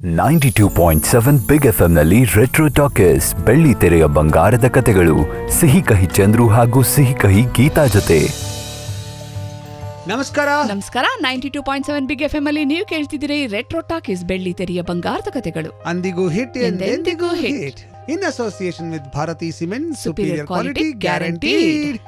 92.7 big FM ನಲ್ಲಿ retro talkies ಬೆಳ್ಳಿ ತೆರೆಯ ಬಂಗಾರದ ಕತೆಗಳು ಸಿಹಿ ಕಹಿ ಚಂದ್ರು ಹಾಗೂ ಸಿಹಿ ಕಹಿ ಗೀತಾ ಜೊತೆ. ನಮಸ್ಕಾರ 92.7 ಬಿಗ್ ಎಫ್ಎಂ ಅಲ್ಲಿ ನೀವು ಕೇಳ್ತಿದ್ದೀರಿ ರೆಟ್ರೋ ಟಾಕೀಸ್ ಬೆಳ್ಳಿ ತೆರೆಯ ಬಂಗಾರದ ಕತೆಗಳು. ಅಂದಿಗೂ ಹಿಟ್ ಎಂದೆಂದಿಗೂ hit in association with Bharathi cement superior quality guaranteed.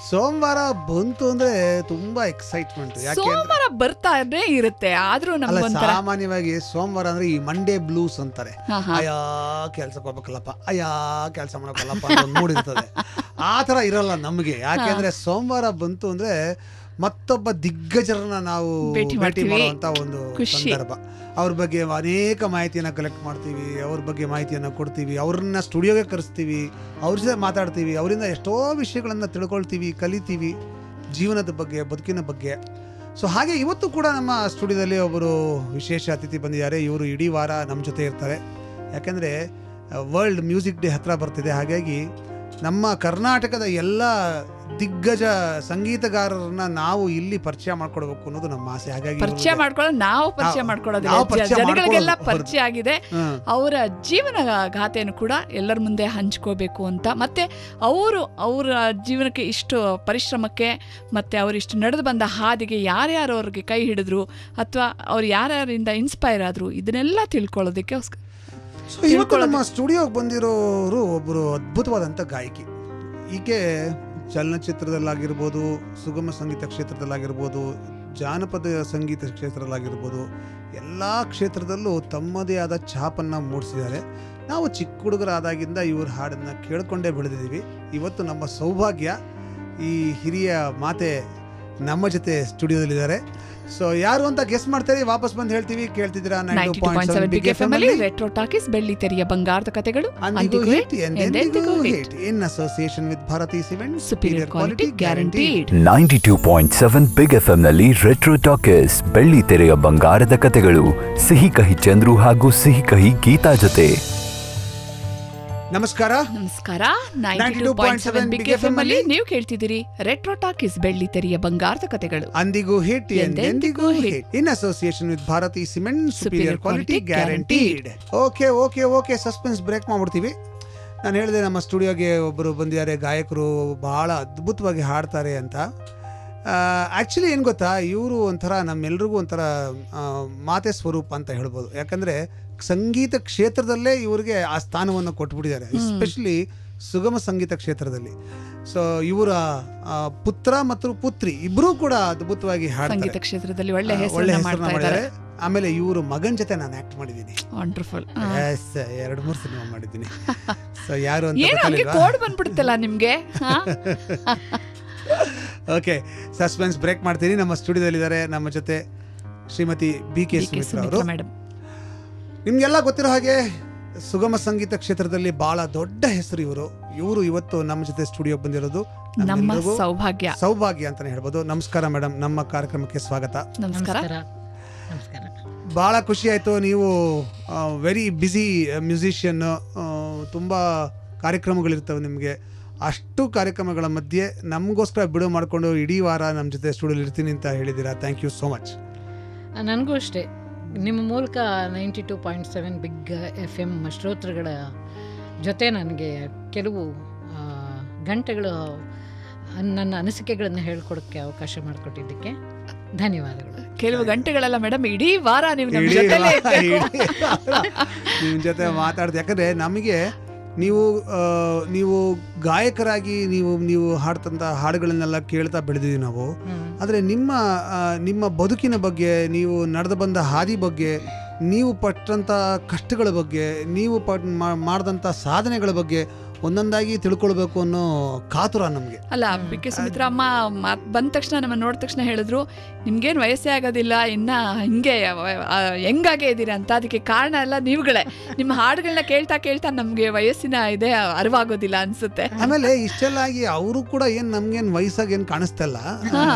ಸೋಮವಾರ ಬಂತು ಅಂದ್ರೆ ತುಂಬಾ ಎಕ್ಸೈಟ್ಮೆಂಟ್. ಸೋಮವಾರ ಬರ್ತಾನೆ ಇರುತ್ತೆ. ಆದ್ರೂ ಸಾಮಾನ್ಯವಾಗಿ ಸೋಮವಾರ ಅಂದ್ರೆ ಈ ಮಂಡೇ ಬ್ಲೂಸ್ ಅಂತಾರೆ. ಅಯ್ಯಾ ಕೆಲ್ಸಕ್ಕೆ ಹೋಗ್ಬೇಕಲ್ಲಪ್ಪ, ಅಯ್ಯಾ ಕೆಲ್ಸ ಮಾಡ್ಬೇಕಲ್ಲಪ್ಪ ಅಂತ ಮೂಡಿರ್ತದೆ. ಆ ತರ ಇರಲ್ಲ ನಮ್ಗೆ. ಯಾಕೆಂದ್ರೆ ಸೋಮವಾರ ಬಂತು ಅಂದ್ರೆ ಮತ್ತೊಬ್ಬ ದಿಗ್ಗಜರನ್ನ ನಾವು ಭೇಟಿ ಮಾಡುವಂತ ಒಂದು ಸಂದರ್ಭ. ಅವ್ರ ಬಗ್ಗೆ ಅನೇಕ ಮಾಹಿತಿಯನ್ನ ಕಲೆಕ್ಟ್ ಮಾಡ್ತೀವಿ, ಅವ್ರ ಬಗ್ಗೆ ಮಾಹಿತಿಯನ್ನ ಕೊಡ್ತೀವಿ, ಅವ್ರನ್ನ ಸ್ಟುಡಿಯೋಗೆ ಕರೆಸ್ತೀವಿ, ಅವ್ರ ಜೊತೆ ಮಾತಾಡ್ತೀವಿ, ಅವರಿಂದ ಎಷ್ಟೋ ವಿಷಯಗಳನ್ನ ತಿಳ್ಕೊಳ್ತೀವಿ, ಕಲಿತೀವಿ, ಜೀವನದ ಬಗ್ಗೆ, ಬದುಕಿನ ಬಗ್ಗೆ. ಸೊ ಹಾಗೆ ಇವತ್ತು ಕೂಡ ನಮ್ಮ ಸ್ಟುಡಿಯೋದಲ್ಲಿ ಒಬ್ಬರು ವಿಶೇಷ ಅತಿಥಿ ಬಂದಿದ್ದಾರೆ. ಇವರು ಇಡೀ ವಾರ ನಮ್ಮ ಜೊತೆ ಇರ್ತಾರೆ. ಯಾಕೆಂದರೆ ವರ್ಲ್ಡ್ ಮ್ಯೂಸಿಕ್ ಡೇ ಹತ್ರ ಬರ್ತಿದೆ. ಹಾಗಾಗಿ ನಮ್ಮ ಕರ್ನಾಟಕದ ಎಲ್ಲ ದಿಗ್ಗಜ ಸಂಗೀತಗಾರರನ್ನ ನಾವು ಇಲ್ಲಿ ಪರಿಚಯ ಮಾಡ್ಕೊಡ್ಬೇಕು ಅನ್ನೋದು ನಮ್ಮ ಆಸೆ. ಹಾಗಾಗಿ ಪರಿಚಯ ಜನಗಳಿಗೆಲ್ಲ ಪರಿಚಯ ಆಗಿದೆ. ಅವರ ಜೀವನ ಗಾಥೆಯನ್ನು ಕೂಡ ಎಲ್ಲರ ಮುಂದೆ ಹಂಚ್ಕೋಬೇಕು ಅಂತ, ಮತ್ತೆ ಅವರ ಜೀವನಕ್ಕೆ ಇಷ್ಟು ಪರಿಶ್ರಮಕ್ಕೆ ಮತ್ತೆ ಅವರಿಷ್ಟು ನಡೆದು ಬಂದ ಹಾದಿಗೆ ಯಾರ್ಯಾರು ಅವ್ರಿಗೆ ಕೈ ಹಿಡಿದ್ರು ಅಥವಾ ಅವ್ರು ಯಾರ್ಯಾರಿಂದ ಇನ್ಸ್ಪೈರ್ ಆದ್ರು ಇದನ್ನೆಲ್ಲ ತಿಳ್ಕೊಳ್ಳೋದಕ್ಕೆ. ಇವತ್ತು ನಮ್ಮ ಸ್ಟುಡಿಯೋಗೆ ಬಂದಿರೋರು ಒಬ್ಬರು ಅದ್ಭುತವಾದಂಥ ಗಾಯಕಿ. ಈಕೆ ಚಲನಚಿತ್ರದಲ್ಲಾಗಿರ್ಬೋದು, ಸುಗಮ ಸಂಗೀತ ಕ್ಷೇತ್ರದಲ್ಲಾಗಿರ್ಬೋದು, ಜಾನಪದ ಸಂಗೀತ ಕ್ಷೇತ್ರದಲ್ಲಾಗಿರ್ಬೋದು, ಎಲ್ಲ ಕ್ಷೇತ್ರದಲ್ಲೂ ತಮ್ಮದೇ ಆದ ಛಾಪನ್ನು ಮೂಡಿಸಿದ್ದಾರೆ. ನಾವು ಚಿಕ್ಕ ಹುಡುಗರಾದಾಗಿಂದ ಇವ್ರ ಹಾಡನ್ನು ಕೇಳ್ಕೊಂಡೇ ಬೆಳೆದಿದ್ದೀವಿ. ಇವತ್ತು ನಮ್ಮ ಸೌಭಾಗ್ಯ ಈ ಹಿರಿಯ ಮಾತೆ ನಮ್ಮ ಜೊತೆ ಸ್ಟುಡಿಯೋದಲ್ಲಿದ್ದಾರೆ. ಸೊ ಯಾರು ಅಂತ ಗೆಸ್ ಮಾಡ್ತಾರೆ, ವಾಪಸ್ ಬಂದು ಹೇಳ್ತೀವಿ. ಕೇಳ್ತಿದ್ದೀರಾ 92.7 ಬಿಗ್ ಎಫ್ಎಂ ಅಲ್ಲಿ ರೆಟ್ರೋ ಟಾಕೀಸ್ ಬೆಳ್ಳಿ ತೆರೆಯ ಬಂಗಾರದ ಕತೆಗಳು. ಅಂದಿಗೂ ಹಿಟ್ ಎಂದೆಂದಿಗೂ hit in association with Bharathi cement superior quality guaranteed. 92.7 big FM ನಲ್ಲಿ ರೆಟ್ರೋ ಟಾಕೀಸ್ ಬೆಳ್ಳಿ ತೆರೆಯ ಬಂಗಾರದ ಕತೆಗಳು ಸಿಹಿ ಕಹಿ ಚಂದ್ರು ಹಾಗೂ ಸಿಹಿ ಕಹಿ ಗೀತಾ ಜೊತೆ. ನಮಸ್ಕಾರ 92.7 ಬಿಗ್ ಎಫ್ಎಂ ಅಲ್ಲಿ ನೀವು ಕೇಳ್ತಿದ್ದೀರಿ ರೆಟ್ರೋ ಟಾಕೀಸ್ ಬೆಳ್ಳಿ ತೆರೆಯ ಬಂಗಾರದ ಕತೆಗಳು. ಅಂದಿಗೂ ಹಿಟ್ ಎಂದೆಂದಿಗೂ hit in association with Bharathi cement superior quality guaranteed. Okay suspense break ಮಾಡ್ಬಿಡ್ತೀವಿ. ನಾನು ಹೇಳಿದೆ ನಮ್ಮ ಸ್ಟುಡಿಯೋಗೆ ಒಬ್ಬರು ಬಂದಿದ್ದಾರೆ, ಗಾಯಕರು, ಬಹಳ ಅದ್ಭುತವಾಗಿ ಹಾಡ್ತಾರೆ ಅಂತ. ಆ್ಯಕ್ಚುಲಿ ಏನು ಗೊತ್ತಾ, ಇವರು ಒಂಥರ ನಮ್ಮೆಲ್ರಿಗೂ ಒಂಥರ ಮಾತೆ ಸ್ವರೂಪ ಅಂತ ಹೇಳ್ಬೋದು. ಯಾಕಂದರೆ ಸಂಗೀತ ಕ್ಷೇತ್ರದಲ್ಲೇ ಇವರಿಗೆ ಆ ಸ್ಥಾನವನ್ನು ಕೊಟ್ಬಿಟ್ಟಿದ್ದಾರೆ, ಎಸ್ಪೆಷಲಿ ಸುಗಮ ಸಂಗೀತ ಕ್ಷೇತ್ರದಲ್ಲಿ. ಸೊ ಇವರ ಪುತ್ರ ಮತ್ತು ಪುತ್ರಿ ಇಬ್ಬರೂ ಕೂಡ ಅದ್ಭುತವಾಗಿ ಹಾಡ್ತಾರೆ, ಸಂಗೀತ ಕ್ಷೇತ್ರದಲ್ಲಿ ಒಳ್ಳೆ ಹೆಸರನ್ನ ಮಾಡಿದ್ದಾರೆ. ಆಮೇಲೆ ಇವರು ಮಗನ ಜೊತೆ ನಾನು ಆಕ್ಟ್ ಮಾಡಿದ್ದೀನಿ. ವಂಡರ್ಫುಲ್. 2-3 ಸಿನಿಮಾ ಮಾಡಿದ್ದೀನಿ. ಸೊ ಯಾರು ಅಂತ ಕೋಡ್ ಬಂದ್ಬಿಡುತ್ತಲ್ಲ ನಿಮ್ಗೆ. ಓಕೆ, ಸಸ್ಪೆನ್ಸ್ ಬ್ರೇಕ್ ಮಾಡ್ತೀನಿ. ನಮ್ಮ ಸ್ಟುಡಿಯೋದಲ್ಲಿದ್ದಾರೆ ನಮ್ಮ ಜೊತೆ ಶ್ರೀಮತಿ BK ಸುಮಿತ್ರಾ ಅವರು. ನಿಮ್ಗೆಲ್ಲ ಗೊತ್ತಿರೋ ಹಾಗೆ ಸುಗಮ ಸಂಗೀತ ಕ್ಷೇತ್ರದಲ್ಲಿ ಬಹಳ ದೊಡ್ಡ ಹೆಸರು ಇವರು ಇವತ್ತು ನಮ್ಮ ಜೊತೆ ಸ್ಟುಡಿಯೋ ಬಂದಿರೋದು ನಮ್ಮ ಸೌಭಾಗ್ಯ ಅಂತಾನೆ ಹೇಳ್ಬೋದು. ನಮಸ್ಕಾರ ಮೇಡಮ್, ನಮ್ಮ ಕಾರ್ಯಕ್ರಮಕ್ಕೆ ಸ್ವಾಗತ. ನಮಸ್ಕಾರ. ಬಹಳ ಖುಷಿ ಆಯ್ತು. ನೀವು ವೆರಿ ಬ್ಯುಸಿ ಮ್ಯೂಸಿಷಿಯನ್, ತುಂಬಾ ಕಾರ್ಯಕ್ರಮಗಳಿರ್ತವೆ ನಿಮಗೆ. ಅಷ್ಟು ಕಾರ್ಯಕ್ರಮಗಳ ಮಧ್ಯೆ ನಮಗೋಸ್ಕರ ಬಿಡುವು ಮಾಡಿಕೊಂಡು ಇಡೀ ವಾರ ನಮ್ಮ ಜೊತೆ ಸ್ಟುಡಿಯೋಲಿ ಇರ್ತೀನಿ ಅಂತ ಹೇಳಿದ್ದೀರಾ. Thank you so much. ನನಗೂ ಅಷ್ಟೇ, ನಿಮ್ಮ ಮೂಲಕ 92.7 ಬಿಗ್ FM ಶ್ರೋತೃಗಳ ಜೊತೆ ನನಗೆ ಕೆಲವು ಗಂಟೆಗಳು ನನ್ನ ಅನಿಸಿಕೆಗಳನ್ನು ಹೇಳ್ಕೊಡೋಕ್ಕೆ ಅವಕಾಶ ಮಾಡಿಕೊಟ್ಟಿದ್ದಕ್ಕೆ ಧನ್ಯವಾದಗಳು. ಕೆಲವು ಗಂಟೆಗಳಲ್ಲ ಮೇಡಮ್, ಇಡೀ ವಾರ ನೀವು ನಿಮ್ಮ ಜೊತೆ ಮಾತಾಡ್ತೀವಿ. ಯಾಕಂದರೆ ನಮಗೆ ನೀವು ಗಾಯಕರಾಗಿ ನೀವು ಹಾಡ್ತಂಥ ಹಾಡುಗಳನ್ನೆಲ್ಲ ಕೇಳ್ತಾ ಬೆಳೆದಿದ್ದೀವಿ ನಾವು. ಆದರೆ ನಿಮ್ಮ ಬದುಕಿನ ಬಗ್ಗೆ, ನೀವು ನಡೆದು ಬಂದ ಹಾದಿ ಬಗ್ಗೆ, ನೀವು ಪಟ್ಟಂಥ ಕಷ್ಟಗಳ ಬಗ್ಗೆ, ನೀವು ಮಾಡಿದಂಥ ಸಾಧನೆಗಳ ಬಗ್ಗೆ ಒಂದೊಂದಾಗಿ ತಿಳ್ಕೊಳ್ಬೇಕು ಅನ್ನೋ ಕಾತುರ ನಮಗೆ. ಅಲ್ಲ, BK ಸುಮಿತ್ರಾ ಅಮ್ಮ ಬಂದ ತಕ್ಷಣ ನಮ್ಮ ನೋಡಿದ ತಕ್ಷಣ ಹೇಳಿದ್ರು, ನಿಮ್ಗೇನು ವಯಸ್ಸೇ ಆಗೋದಿಲ್ಲ, ಇನ್ನ ಹಿಂಗೆ ಹೆಂಗಾಗೇ ಇದ್ದೀರಾ ಅಂತ. ಅದಕ್ಕೆ ಕಾರಣ ಎಲ್ಲ ನೀವುಗಳೇ. ನಿಮ್ಮ ಹಾಡುಗಳನ್ನ ಕೇಳ್ತಾ ನಮ್ಗೆ ವಯಸ್ಸಿನ ಇದೆ ಅರಿವಾಗೋದಿಲ್ಲ ಅನ್ಸುತ್ತೆ. ಆಮೇಲೆ ಇಷ್ಟೆಲ್ಲ ಆಗಿ ಅವರು ಕೂಡ ನಮ್ಗೇನು ವಯಸ್ಸಾಗಿ ಏನು ಕಾಣಿಸ್ತಾ ಇಲ್ಲ.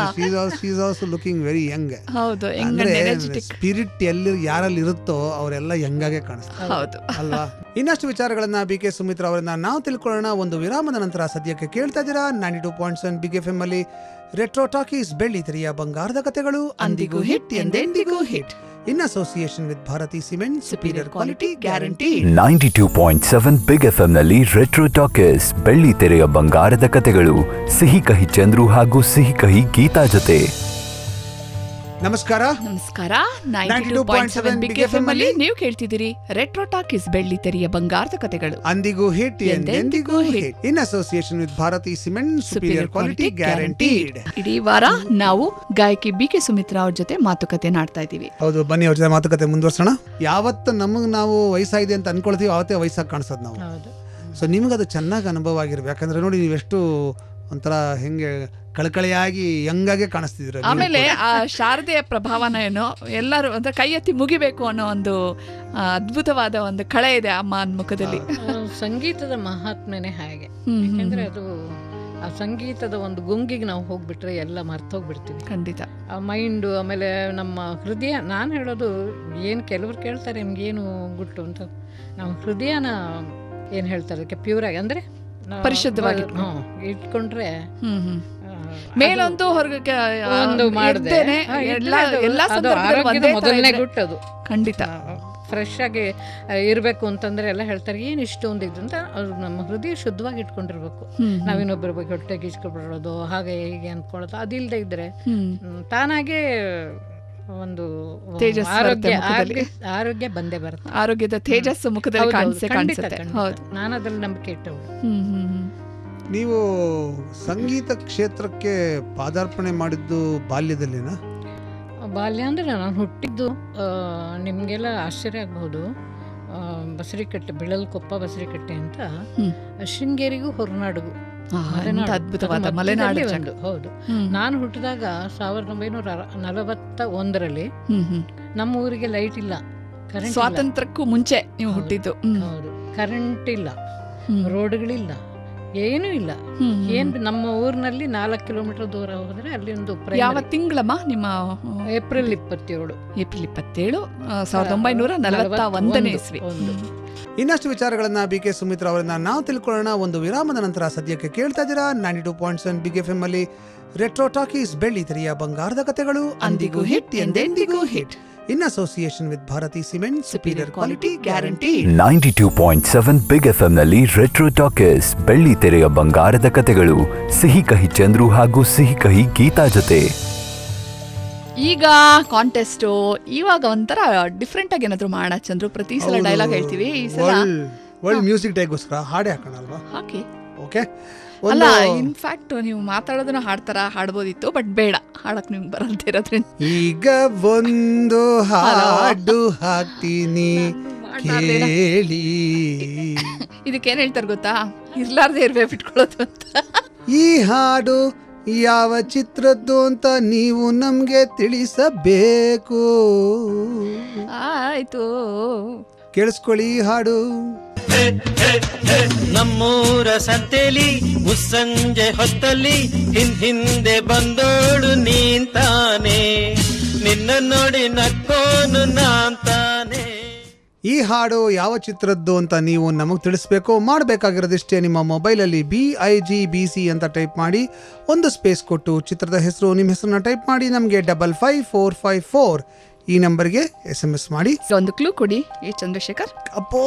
She is also looking very Young. ಹೌದು, ಸ್ಪಿರಿಟ್ ಯಾರಲ್ಲಿ ಇರುತ್ತೋ ಅವರೆಲ್ಲ ಯಂಗಾಗೆ ಕಾಣಿಸ್ತಾರೆ. ಹೌದು ಅಲ್ವಾ? ಇನ್ನಷ್ಟು ವಿಚಾರಗಳನ್ನ BK ಸುಮಿತ್ರಾ ಅವರನ್ನ ನಾವು ತಿಳ್ಕೊಳ್ಳೋಣ ಒಂದು ವಿರಾಮದ ನಂತರ. ಸದ್ಯಕ್ಕೆ ಕೇಳ್ತಾ ಇದ್ದೀರಾ 92.7 ಬಿಗ್ FM ಅಲ್ಲಿ ರೆಟ್ರೋ ಟಾಕೀಸ್, ಬೆಳ್ಳಿ ತೆರೆಯ ಬಂಗಾರದ ಕಥೆಗಳು, ಅಂದಿಗೂ ಹಿಟ್ ಎಂದೆಂದಿಗೂ hit, in association with Bharathi cement, superior quality guarantee. 92.7 big FM ನಲ್ಲಿ ರೆಟ್ರೋ ಟಾಕೀಸ್, ಬೆಳ್ಳಿ ತೆರೆಯ ಬಂಗಾರದ ಕಥೆಗಳು, ಸಿಹಿ ಕಹಿ ಚಂದ್ರು ಹಾಗೂ ಸಿಹಿ ಕಹಿ ಗೀತಾ ಜೊತೆ. ನಮಸ್ಕಾರ. 92.7 ಬಿಗ್ FM ಅಲ್ಲಿ ನೀವು ಕೇಳ್ತಿದ್ದೀರಿ ರೆಟ್ರೋ ಟಾಕೀಸ್, ಬೆಳ್ಳಿ ತೆರೆಯ ಬಂಗಾರದ ಕಥೆಗಳು, ಅಂದಿಗೂ ಹಿಟ್ ಎಂದೆಂದಿಗೂ hit, in association with Bharathi cement, superior quality guaranteed. ಇಡೀ ವಾರ ನಾವು ಗಾಯಕಿ BK ಸುಮಿತ್ರಾ ಅವ್ರ ಜೊತೆ ಮಾತುಕತೆ ನಾಡ್ತಾ ಇದ್ದೀವಿ. ಹೌದು, ಬನ್ನಿ ಅವ್ರ ಜೊತೆ ಮಾತುಕತೆ ಮುಂದುವರ್ಸೋಣ. ಯಾವತ್ತು ನಮಗೆ ನಾವು ವಯಸ್ಸಾಗಿದೆ ಅಂತ ಅನ್ಕೊಳ್ತೀವಿ, ಅವತ್ತೇ ವಯಸ್ಸಾಗಿ ಕಾಣಿಸೋದು ನಾವು. ಸೊ ನಿಮ್ಗದು ಚೆನ್ನಾಗಿ ಅನುಭವ ಆಗಿರ್ಬೇಕು. ಯಾಕಂದ್ರೆ ನೋಡಿ, ನೀವೆಷ್ಟು ಒಂಥರ ಹೆಂಗೆ ಕಳಕಳಿಯಾಗಿ ಯಂಗಾಗೆ ಕಾಣಿಸ್ತಿದ್ರು. ಆಮೇಲೆ ಆ ಶಾರದೆಯ ಪ್ರಭಾವನ ಏನೋ ಎಲ್ಲರೂ ಅಂದ್ರೆ ಕೈ ಎತ್ತಿ ಮುಗಿಬೇಕು ಅನ್ನೋ ಒಂದು ಅದ್ಭುತವಾದ ಒಂದು ಕಳೆ ಇದೆ ಅಮ್ಮ ಮುಖದಲ್ಲಿ. ಸಂಗೀತದ ಮಹಾತ್ಮೆನೆ ಹಾಗೆ. ಯಾಕಂದ್ರೆ ಅದು ಆ ಸಂಗೀತದ ಒಂದು ಗುಂಗಿಗೆ ನಾವು ಹೋಗ್ಬಿಟ್ರೆ ಎಲ್ಲ ಮರ್ತೋಗ್ಬಿಡ್ತೀವಿ ಖಂಡಿತ. ಆ ಮೈಂಡು, ಆಮೇಲೆ ನಮ್ಮ ಹೃದಯ. ನಾನು ಹೇಳೋದು ಏನು, ಕೆಲವ್ರು ಕೇಳ್ತಾರೆ ನಿಮ್ಗೇನು ಗುಟ್ಟು ಅಂತ, ನಮ್ಮ ಹೃದಯನ ಏನು ಹೇಳ್ತಾರೆ ಅದಕ್ಕೆ ಪ್ಯೂರ್ ಆಗಿ ಅಂದ್ರೆ ಪರಿಶುದ್ಧವಾಗಿ ಇಟ್ಕೊಂಡ್ರೆ ಮೇಲೊಂದು ಹೊರಗೆ ಒಂದು ಮಾಡಿದ್ರೆ ಮೊದಲನೇ ಗುಟ್ಟದು ಖಂಡಿತ ಫ್ರೆಶ್ ಆಗಿ ಇರಬೇಕು ಅಂತಂದ್ರೆ ಎಲ್ಲ ಹೇಳ್ತಾರೆ ಏನು ಇಷ್ಟೊಂದು ಇದು ಅಂತ. ಅದು ನಮ್ಮ ಹೃದಯ ಶುದ್ಧವಾಗಿ ಇಟ್ಕೊಂಡಿರ್ಬೇಕು. ನಾವಿನ್ನೊಬ್ಬರ ಬಗ್ಗೆ ಹೊಟ್ಟೆಗೆ ಇಸ್ಕೊಬಿಡೋದು ಹಾಗೆ ಹೀಗೆ ಅಂದ್ಕೊಳ್ಳೋದು ಅದಿಲ್ಲದೆ ಇದ್ರೆ ತಾನಾಗೆ ಒಂದು ಆರೋಗ್ಯ ಬಂದೇ ಬರುತ್ತೆ. ಆರೋಗ್ಯದ ತೇಜಸ್ಸು ಮುಖದಲ್ಲಿ ಕಾಣಿಸುತ್ತೆ. ನಾನು ಅದ್ರಲ್ಲಿ ನಂಬಿಕೆ ಇಟ್ಟವು. ನೀವು ಸಂಗೀತ ಕ್ಷೇತ್ರಕ್ಕೆ ಪಾದಾರ್ಪಣೆ ಮಾಡಿದ್ದು ಬಾಲ್ಯದಲ್ಲಿನಾ? ಬಾಲ್ಯ ಅಂದರೆ ನಾನು ಹುಟ್ಟಿದ್ದು ನಿಮಗೆಲ್ಲ ಆಶ್ಚರ್ಯ ಆಗ್ಬಹುದು, ಬಸರಿಕಟ್ಟೆ, ಬೆಳಲ್ಕೊಪ್ಪ ಬಸರಿಕಟ್ಟೆ ಅಂತ, ಶೃಂಗೇರಿಗೂ ಹೊರನಾಡಿಗೂ ಅದ್ಭುತವಾದ ಮಲೆನಾಡು. ಹೌದು, ನಾನು ಹುಟ್ಟಿದಾಗ 1941ರಲ್ಲಿ ನಮ್ಮ ಊರಿಗೆ ಲೈಟ್ ಇಲ್ಲ, ಸ್ವಾತಂತ್ರ್ಯಕ್ಕೂ ಮುಂಚೆ ನೀವು ಹುಟ್ಟಿದ್ದು. ಹೌದು, ಕರೆಂಟ್ ಇಲ್ಲ, ರೋಡ್ಗಳಿಲ್ಲ, ಏನೂ ಇಲ್ಲ. ಏನ್ ನಮ್ಮ ಊರಿನಲ್ಲಿ 4 ಕಿಲೋಮೀಟರ್ ದೂರ ಹೋದ್ರೆ ಅಲ್ಲಿ ಒಂದು. ಯಾವ ತಿಂಗಳಮ್ಮ ನಿಮ್ಮ? ಏಪ್ರಿಲ್ 27, 1941ನೇ ಇಸ್ವಿ. ಇನ್ನಷ್ಟು ವಿಚಾರಗಳನ್ನ BK ಸುಮಿತ್ರಾ ಅವರನ್ನ ನಾವು ತಿಳ್ಕೊಳ್ಳೋಣ ಒಂದು ವಿರಾಮದ ನಂತರ. ಸದ್ಯಕ್ಕೆ ಕೇಳ್ತಾ ಇದ್ದೀರಾ 92.7 ಬಿಗ್ FM ಅಲ್ಲಿ ರೆಟ್ರೋ ಟಾಕೀಸ್, ಬೆಳ್ಳಿ ತೆರೆಯ ಬಂಗಾರದ ಕಥೆಗಳು, ಅಂದಿಗೂ ಹಿಟ್ ಎಂದೆಂದಿಗೂ hit, in association with Bharathi cement, superior quality guarantee. 92.7 big FM ನಲ್ಲಿ ರೆಟ್ರೋ ಟಾಕೀಸ್, ಬೆಳ್ಳಿ ತೆರೆಯ ಬಂಗಾರದ ಕಥೆಗಳು, ಸಿಹಿ ಕಹಿ ಚಂದ್ರು ಹಾಗೂ ಸಿಹಿ ಕಹಿ ಗೀತಾ ಜೊತೆ. ಈಗ ಕಾಂಟೆಸ್ಟ್ ಇವಾಗ ಒಂಥರ ಡಿಫ್ರೆಂಟ್ ಆಗಿ ಏನಾದ್ರು ಮಾಡೋಣ ಚಂದ್ರು. ಪ್ರತಿ ಸಲ ಡೈಲಾಗ್ ಹೇಳ್ತೀವಿ, ಈ ಸಲ ವರ್ಲ್ಡ್ ಮ್ಯೂಸಿಕ್ ಡೇಗೋಸ್ಕರ ಹಾಡೇ ಹಾಕೋಣ ಅಲ್ವಾ? ಹಾಕಿ ಓಕೆ. ಅಲ್ಲ, ಇನ್ಫ್ಯಾಕ್ಟ್ ನೀವು ಮಾತಾಡೋದನ್ನ ಹಾಡ್ಬೋದಿತ್ತು, ಬಟ್ ಬೇಡ, ಹಾಡಕ್ ನಿಮ್ಗೆ ಬರಲ್ದೇ ಇರೋದ್ರಿಂದ ಈಗ ಒಂದು ಹಾಡು ಹಾಕ್ತೀನಿ ಕೇಳಿ. ಇದಕ್ಕೇನ್ ಹೇಳ್ತಾರೆ ಗೊತ್ತಾ? ಇರ್ಲಾರ್ದೆ ಇರ್ಬೇ ಬಿಟ್ಕೊಳ್ಳೋದು ಅಂತ. ಈ ಹಾಡು ಯಾವ ಚಿತ್ರದ್ದು ಅಂತ ನೀವು ನಮ್ಗೆ ತಿಳಿಸಬೇಕು. ಆಯ್ತು, ಕೇಳಿಸ್ಕೊಳ್ಳಿ ಹಾಡು. ನಮ್ಮೂರ ಸಂತೆಲಿ ಮುಸ್ಸಂಜೆ ಹೊತ್ತಲ್ಲಿ ಹಿಂದೆ ಬಂದೋಳು ನೀಂತಾನೆ, ನಿನ್ನ ನೋಡಿ ನಕ್ಕೋನು ನಾಂತಾನೆ. ಈ ಹಾಡು ಯಾವ ಚಿತ್ರದ್ದು ಅಂತ ನೀವು ನಮಗೆ ತಿಳಿಸ್ಬೇಕು. ಮಾಡಬೇಕಾಗಿರೋದಿಷ್ಟೇ, ನಿಮ್ಮ ಮೊಬೈಲಲ್ಲಿ BIGBC ಅಂತ ಟೈಪ್ ಮಾಡಿ, ಒಂದು ಸ್ಪೇಸ್ ಕೊಟ್ಟು ಚಿತ್ರದ ಹೆಸರು, ನಿಮ್ಮ ಹೆಸರನ್ನ ಟೈಪ್ ಮಾಡಿ, ನಮಗೆ 55454 ಈ ನಂಬರ್ಗೆ SMS ಮಾಡಿ. ಒಂದು ಕ್ಲೂ ಕೊಡಿ ಚಂದ್ರಶೇಖರ್. ಅಪ್ಪೋ,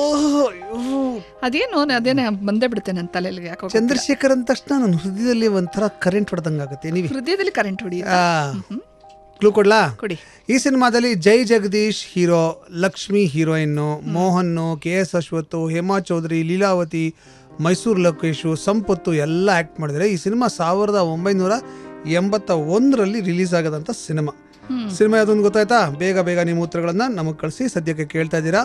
ಅದೇನು ಅದೇನೇ ಬಂದೇ ಬಿಡುತ್ತೆ ನನ್ನ ತಲೆಯಲ್ಲಿ. ಯಾಕೋ ಚಂದ್ರಶೇಖರ್ ಅಂದ ತಕ್ಷಣ ನನ್ನ ಹೃದಯದಲ್ಲಿ ಒಂಥರ ಕರೆಂಟ್ ಹೊಡೆದಂಗಾಗುತ್ತೆ. ನೀವು ಹೃದಯದಲ್ಲಿ ಕರೆಂಟ್ ಹೊಡಿ. ಕ್ಲೂ ಕೊಡ್ಲಾ? ಕೊಡಿ. ಈ ಸಿನಿಮಾದಲ್ಲಿ Jai Jagadish hero, Lakshmi heroine, Mohan, KS Ashwath, Hema Chaudhari, Leelavathi, Mysuru Lokesh, Sampath ಎಲ್ಲ ಆಕ್ಟ್ ಮಾಡಿದರೆ ಈ ಸಿನಿಮಾ 1981ರಲ್ಲಿ ರಿಲೀಸ್ ಆಗದಂತ ಸಿನಿಮಾ. ಯಾವ್ದೊಂದು ಗೊತ್ತಾಯ್ತಾ? ಬೇಗ ನಿಮ್ಮ ಉತ್ತರಗಳನ್ನ ನಮಗೆ ಕಳಿಸಿ. ಸದ್ಯಕ್ಕೆ ಕೇಳ್ತಾ ಇದ್ದೀರಾ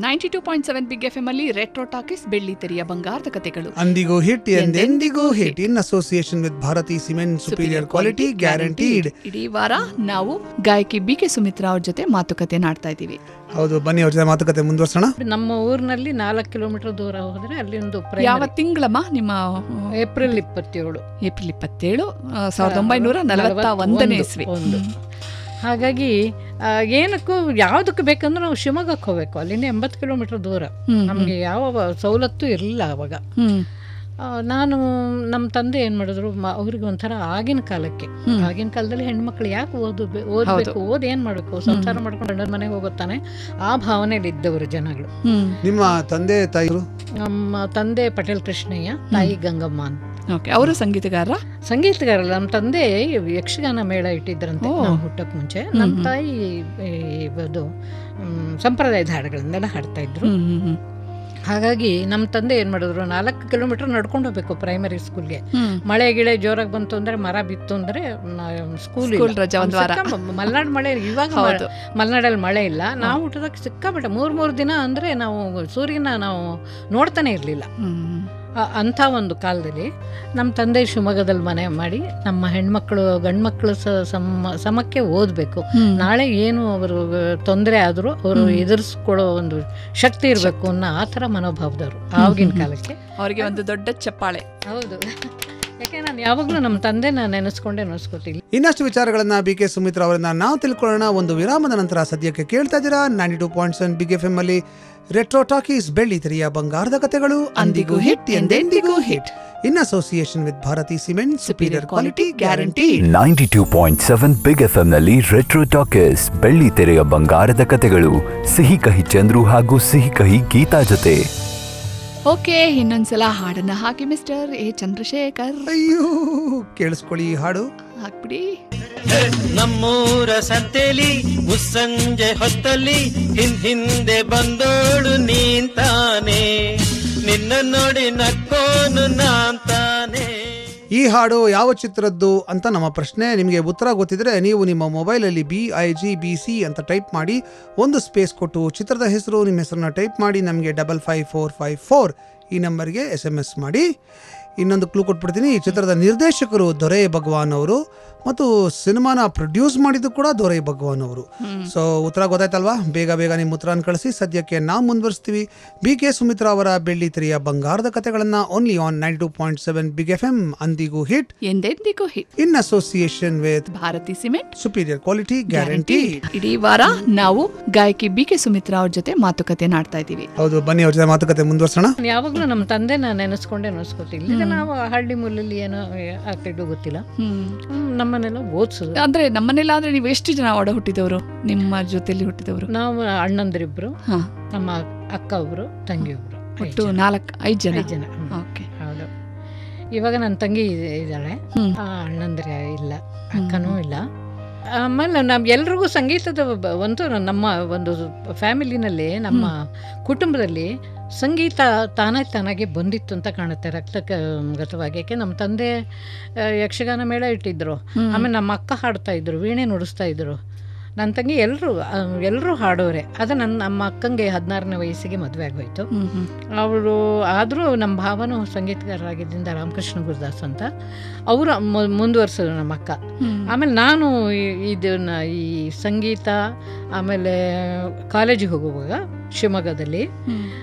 92.7 ಬಿಗ್ FM ಅಲ್ಲಿ ರೆಟ್ರೋ ಟಾಕೀಸ್, ಬೆಳ್ಳಿ ತೆರೆಯ ಬಂಗಾರದ ಕಥೆಗಳು, ಅಂದಿಗೂ ಹಿಟ್ ಎಂದೆಂದಿಗೂ hit, in association with Bharathi cement, superior quality guaranteed. ಇಡೀ ವಾರ ನಾವು ಗಾಯಕಿ BK ಸುಮಿತ್ರಾ ಅವ್ರ ಜೊತೆ ಮಾತುಕತೆ ನಾಡ್ತಾ ಇದ್ದೀವಿ. ಹೌದು, ಬನ್ನಿ ಅವ್ರ ಜೊತೆ ಮಾತುಕತೆ ಮುಂದುವರ್ಸೋಣ. ನಮ್ಮ ಊರಿನಲ್ಲಿ 4 ಕಿಲೋಮೀಟರ್ ದೂರ ಹೋದ್ರೆ ಅಲ್ಲಿ ಒಂದು. ಯಾವ ತಿಂಗಳಮ್ಮ ನಿಮ್ಮ? ಏಪ್ರಿಲ್ 27, 1941ನೇ ಇಸ್ವಿ. ಹಾಗಾಗಿ ಏನಕ್ಕೂ ಯಾವುದಕ್ಕೂ ಬೇಕಂದ್ರೆ ನಾವು ಶಿವಮೊಗ್ಗಕ್ಕೆ ಹೋಗ್ಬೇಕು, ಅಲ್ಲಿಂದ 80 ಕಿಲೋಮೀಟರ್ ದೂರ. ನಮಗೆ ಯಾವ ಸವಲತ್ತು ಇರಲಿಲ್ಲ ಅವಾಗ. ನಾನು ನಮ್ಮ ತಂದೆ ಏನು ಮಾಡಿದ್ರು, ಅವ್ರಿಗೆ ಒಂಥರ ಆಗಿನ ಕಾಲದಲ್ಲಿ ಹೆಣ್ಮಕ್ಳು ಯಾಕೆ ಓದಬೇಕು, ಏನು ಮಾಡಬೇಕು, ಸಂಸಾರ ಮಾಡ್ಕೊಂಡು ಗಂಡನ ಮನೆಗೆ ಹೋಗುತ್ತಾನೆ, ಆ ಭಾವನೆಯಲ್ಲಿ ಇದ್ದವರು ಜನಗಳು. ನಿಮ್ಮ ತಂದೆ ತಾಯಿರು? ನಮ್ಮ ತಂದೆ ಪಟೇಲ್ ಕೃಷ್ಣಯ್ಯ, ತಾಯಿ ಗಂಗಮ್ಮ ಅಂತ. ಅವರು ಸಂಗೀತಗಾರ? ಸಂಗೀತಗಾರಲ್ಲ, ನಮ್ಮ ತಂದೆ ಯಕ್ಷಗಾನ ಮೇಳ ಇಟ್ಟಿದ್ರಂತೆ ನಾವು ಹುಟ್ಟಕ್ಕೆ ಮುಂಚೆ. ನಮ್ಮ ತಾಯಿ ಇದು ಸಂಪ್ರದಾಯದ ಹಾಡುಗಳನ್ನೆಲ್ಲ ಹಾಡ್ತಾ ಇದ್ರು. ಹಾಗಾಗಿ ನಮ್ಮ ತಂದೆ ಏನು ಮಾಡಿದ್ರು, 4 ಕಿಲೋಮೀಟರ್ ನಡ್ಕೊಂಡು ಹೋಗ್ಬೇಕು ಪ್ರೈಮರಿ ಸ್ಕೂಲ್ಗೆ. ಮಳೆ ಗಿಳೆ ಜೋರಾಗಿ ಬಂತು ಅಂದರೆ, ಮರ ಬಿತ್ತು ಅಂದರೆ ಸ್ಕೂಲ್ ಮಲೆನಾಡು ಮಳೆ. ಇವಾಗ ಮಲೆನಾಡಲ್ಲಿ ಮಳೆ ಇಲ್ಲ. ನಾವು ಹುಟ್ಟಿದಾಗ ಸಿಕ್ಕಾಬಿಟ್ಟೆ 3 ದಿನ ಅಂದರೆ ನಾವು ಸೂರ್ಯನ ನಾವು ನೋಡ್ತಾನೆ ಇರಲಿಲ್ಲ. ಅಂಥ ಒಂದು ಕಾಲದಲ್ಲಿ ನಮ್ಮ ತಂದೆ ಶಿವಮೊಗ್ಗದಲ್ಲಿ ಮನೆ ಮಾಡಿ ನಮ್ಮ ಹೆಣ್ಮಕ್ಳು ಗಂಡ್ಮಕ್ಳು ಸಮಕ್ಕೆ ಓದಬೇಕು, ನಾಳೆ ಏನು ಅವರು ತೊಂದರೆ ಆದರೂ ಅವರು ಎದುರಿಸ್ಕೊಳ್ಳೋ ಒಂದು ಶಕ್ತಿ ಇರಬೇಕು ಅನ್ನೋ ಆ ಥರ ಮನೋಭಾವದವರು ಆಗಿನ ಕಾಲಕ್ಕೆ. ಅವರಿಗೆ ಒಂದು ದೊಡ್ಡ ಚಪ್ಪಾಳೆ. ಹೌದು, ಯಾಕೆ ನಾನು ಯಾವಾಗಲೂ ನಮ್ಮ ತಂದೆ ನಾನು ನೆನೆಸ್ಕೋತೀನಿ. ಇನ್ನಷ್ಟು ವಿಚಾರಗಳನ್ನ BK ಸುಮಿತ್ರಾ ಅವರನ್ನ ನಾವು ತಿಳ್ಕೊಳ್ಳೋಣ ಒಂದು ವಿರಾಮದ ನಂತರ. ಸದ್ಯಕ್ಕೆ ಕೇಳ್ತಾ ಇದ್ದೀರಾ 92.7 ಬಿಗ್ FM ಅಲ್ಲಿ ರೆಟ್ರೋ ಟಾಕೀಸ್, ಬೆಳ್ಳಿ ತೆರೆಯ ಬಂಗಾರದ ಕಥೆಗಳು, ಅಂದಿಗೂ ಹಿಟ್ ಎಂದೆಂದಿಗೂ hit, in association with Bharathi cement, superior quality guarantee. 92.7 big FM ನಲ್ಲಿ ರೆಟ್ರೋ ಟಾಕೀಸ್, ಬೆಳ್ಳಿ ತೆರೆಯ ಬಂಗಾರದ ಕಥೆಗಳು, ಸಿಹಿ ಕಹಿ ಚಂದ್ರು ಹಾಗೂ ಸಿಹಿ ಕಹಿ ಗೀತಾ ಜೊತೆ. ಓಕೆ, ಇನ್ನೊಂದ್ಸಲ ಹಾಡನ್ನ ಹಾಕಿ ಮಿಸ್ಟರ್ ಎ ಚಂದ್ರಶೇಖರ್. ಅಯ್ಯೋ, ಕೇಳಿಸ್ಕೊಳ್ಳಿ ಹಾಡು ಹಾಕ್ಬಿಡಿ. ನಮ್ಮೂರ ಸಂತೆಲಿ ಮುಸ್ಸಂಜೆ ಹೊತ್ತಲ್ಲಿ ಹಿಂದೆ ಬಂದೋಳು ನೀಂತಾನೆ, ನಿನ್ನ ನೋಡಿ ನಕ್ಕೋನು ನಾಂತಾನೆ. ಈ ಹಾಡು ಯಾವ ಚಿತ್ರದ್ದು ಅಂತ ನಮ್ಮ ಪ್ರಶ್ನೆ. ನಿಮಗೆ ಉತ್ತರ ಗೊತ್ತಿದ್ರೆ ನೀವು ನಿಮ್ಮ ಮೊಬೈಲಲ್ಲಿ BIGBC ಅಂತ ಟೈಪ್ ಮಾಡಿ, ಒಂದು ಸ್ಪೇಸ್ ಕೊಟ್ಟು ಚಿತ್ರದ ಹೆಸರು, ನಿಮ್ಮ ಹೆಸರನ್ನ ಟೈಪ್ ಮಾಡಿ ನಮಗೆ 55454 ಈ ನಂಬರ್ಗೆ SMS ಮಾಡಿ. ಇನ್ನೊಂದು ಕ್ಲೂ ಕೊಟ್ಬಿಡ್ತೀನಿ, ಈ ಚಿತ್ರದ ನಿರ್ದೇಶಕರು ದೊರೆ ಭಗವಾನ್ ಅವರು ಮತ್ತು ಸಿನಿಮಾನ ಪ್ರೊಡ್ಯೂಸ್ ಮಾಡಿದ್ದು ಕೂಡ ದೊರೆ ಭಗವಾನ್ ಅವರು. ಸೊ ಉತ್ತರ ಗೊತ್ತಾಯ್ತಲ್ವಾ? ಬೇಗ ನಿಮ್ಮ ಉತ್ತರನ ಕಳಿಸಿ. ಸದ್ಯಕ್ಕೆ ನಾವು ಮುಂದುವರಿಸ್ತೀವಿ BK ಸುಮಿತ್ರಾ ಅವರ ಬೆಳ್ಳಿ ತೆರೆಯ ಬಂಗಾರದ ಕಥೆಗಳನ್ನ ಓನ್ಲಿ ಆನ್ 92.7 ಬಿಗ್ FM, ಅಂದಿಗೂ ಹಿಟ್ ಎಂದೆಂದಿಗೂ hit, in association with Bharathi cement, superior quality guarantee. ಇಡೀ ವಾರ ನಾವು ಗಾಯಕಿ BK ಸುಮಿತ್ರಾ ಅವ್ರ ಜೊತೆ ಮಾತುಕತೆ ನಾಡ್ತಾ ಇದ್ದೀವಿ. ಹೌದು, ಬನ್ನಿ ಅವ್ರ ಜೊತೆ ಮಾತುಕತೆ ಮುಂದುವರ್ಸೋಣ. ಯಾವಾಗಲೂ ನಮ್ಮ ತಂದೆ ನಾನು ನೆನೆಸ್ಕೋತೀನಿ. ನಾವು ಹಳ್ಳಿ ಮೂಲಲ್ಲಿ ಏನೋ ಆಗ್ತಿದ್ದು ಗೊತ್ತಿಲ್ಲ, ನಮ್ಮನೆಲ್ಲ ಓದಿಸೋದು. ಅಂದ್ರೆ ನಮ್ಮನೆಲ್ಲ ಅಂದ್ರೆ ನೀವು ಎಷ್ಟು ಜನ ಒಡ ಹುಟ್ಟಿದವರು, ನಿಮ್ಮ ಜೊತೆಲಿ ಹುಟ್ಟಿದವರು? ನಾವು ಅಣ್ಣಂದಿರಿಬ್ರು, ನಮ್ಮ ಅಕ್ಕ ಒಬ್ರು, ತಂಗಿ ಒಬ್ರು, ಒಟ್ಟು 5 ಜನ. ಓಕೆ, ಹೌದು. ಇವಾಗ ನನ್ನ ತಂಗಿ ಇದ್ದಾಳೆ, ಅಣ್ಣಂದಿರ ಇಲ್ಲ, ಅಕ್ಕನೂ ಇಲ್ಲ. ಆಮೇಲೆ ನಾವು ಎಲ್ರಿಗೂ ಸಂಗೀತದ ಒಂದು ನಮ್ಮ ಒಂದು ಫ್ಯಾಮಿಲಿನಲ್ಲಿ, ನಮ್ಮ ಕುಟುಂಬದಲ್ಲಿ ಸಂಗೀತ ತಾನಾಗೆ ಬಂದಿತ್ತು ಅಂತ ಕಾಣುತ್ತೆ, ರಕ್ತಗತವಾಗಿ. ಯಾಕೆ ನಮ್ಮ ತಂದೆ ಯಕ್ಷಗಾನ ಮೇಳ ಇಟ್ಟಿದ್ರು, ಆಮೇಲೆ ನಮ್ಮ ಅಕ್ಕ ಹಾಡ್ತಾ ಇದ್ರು, ವೀಣೆ ನುಡಿಸ್ತಾ ಇದ್ರು, ನನ್ನ ತಂಗಿ ಎಲ್ಲರೂ ಹಾಡೋರೆ. ಅದು ನಮ್ಮ ಅಕ್ಕಂಗೆ 16ನೇ ವಯಸ್ಸಿಗೆ ಮದುವೆ ಆಗೋಯ್ತು. ಅವರು ಆದರೂ ನಮ್ಮ ಭಾವನೂ ಸಂಗೀತಗಾರರಾಗಿದ್ದರಿಂದ ರಾಮಕೃಷ್ಣ ಗುರುದಾಸ್ ಅಂತ, ಅವರು ಮುಂದುವರ್ಸೋದು ನಮ್ಮ ಅಕ್ಕ. ಆಮೇಲೆ ನಾನು ಈ ಸಂಗೀತ, ಆಮೇಲೆ ಕಾಲೇಜಿಗೆ ಹೋಗುವಾಗ ಶಿವಮೊಗ್ಗದಲ್ಲಿ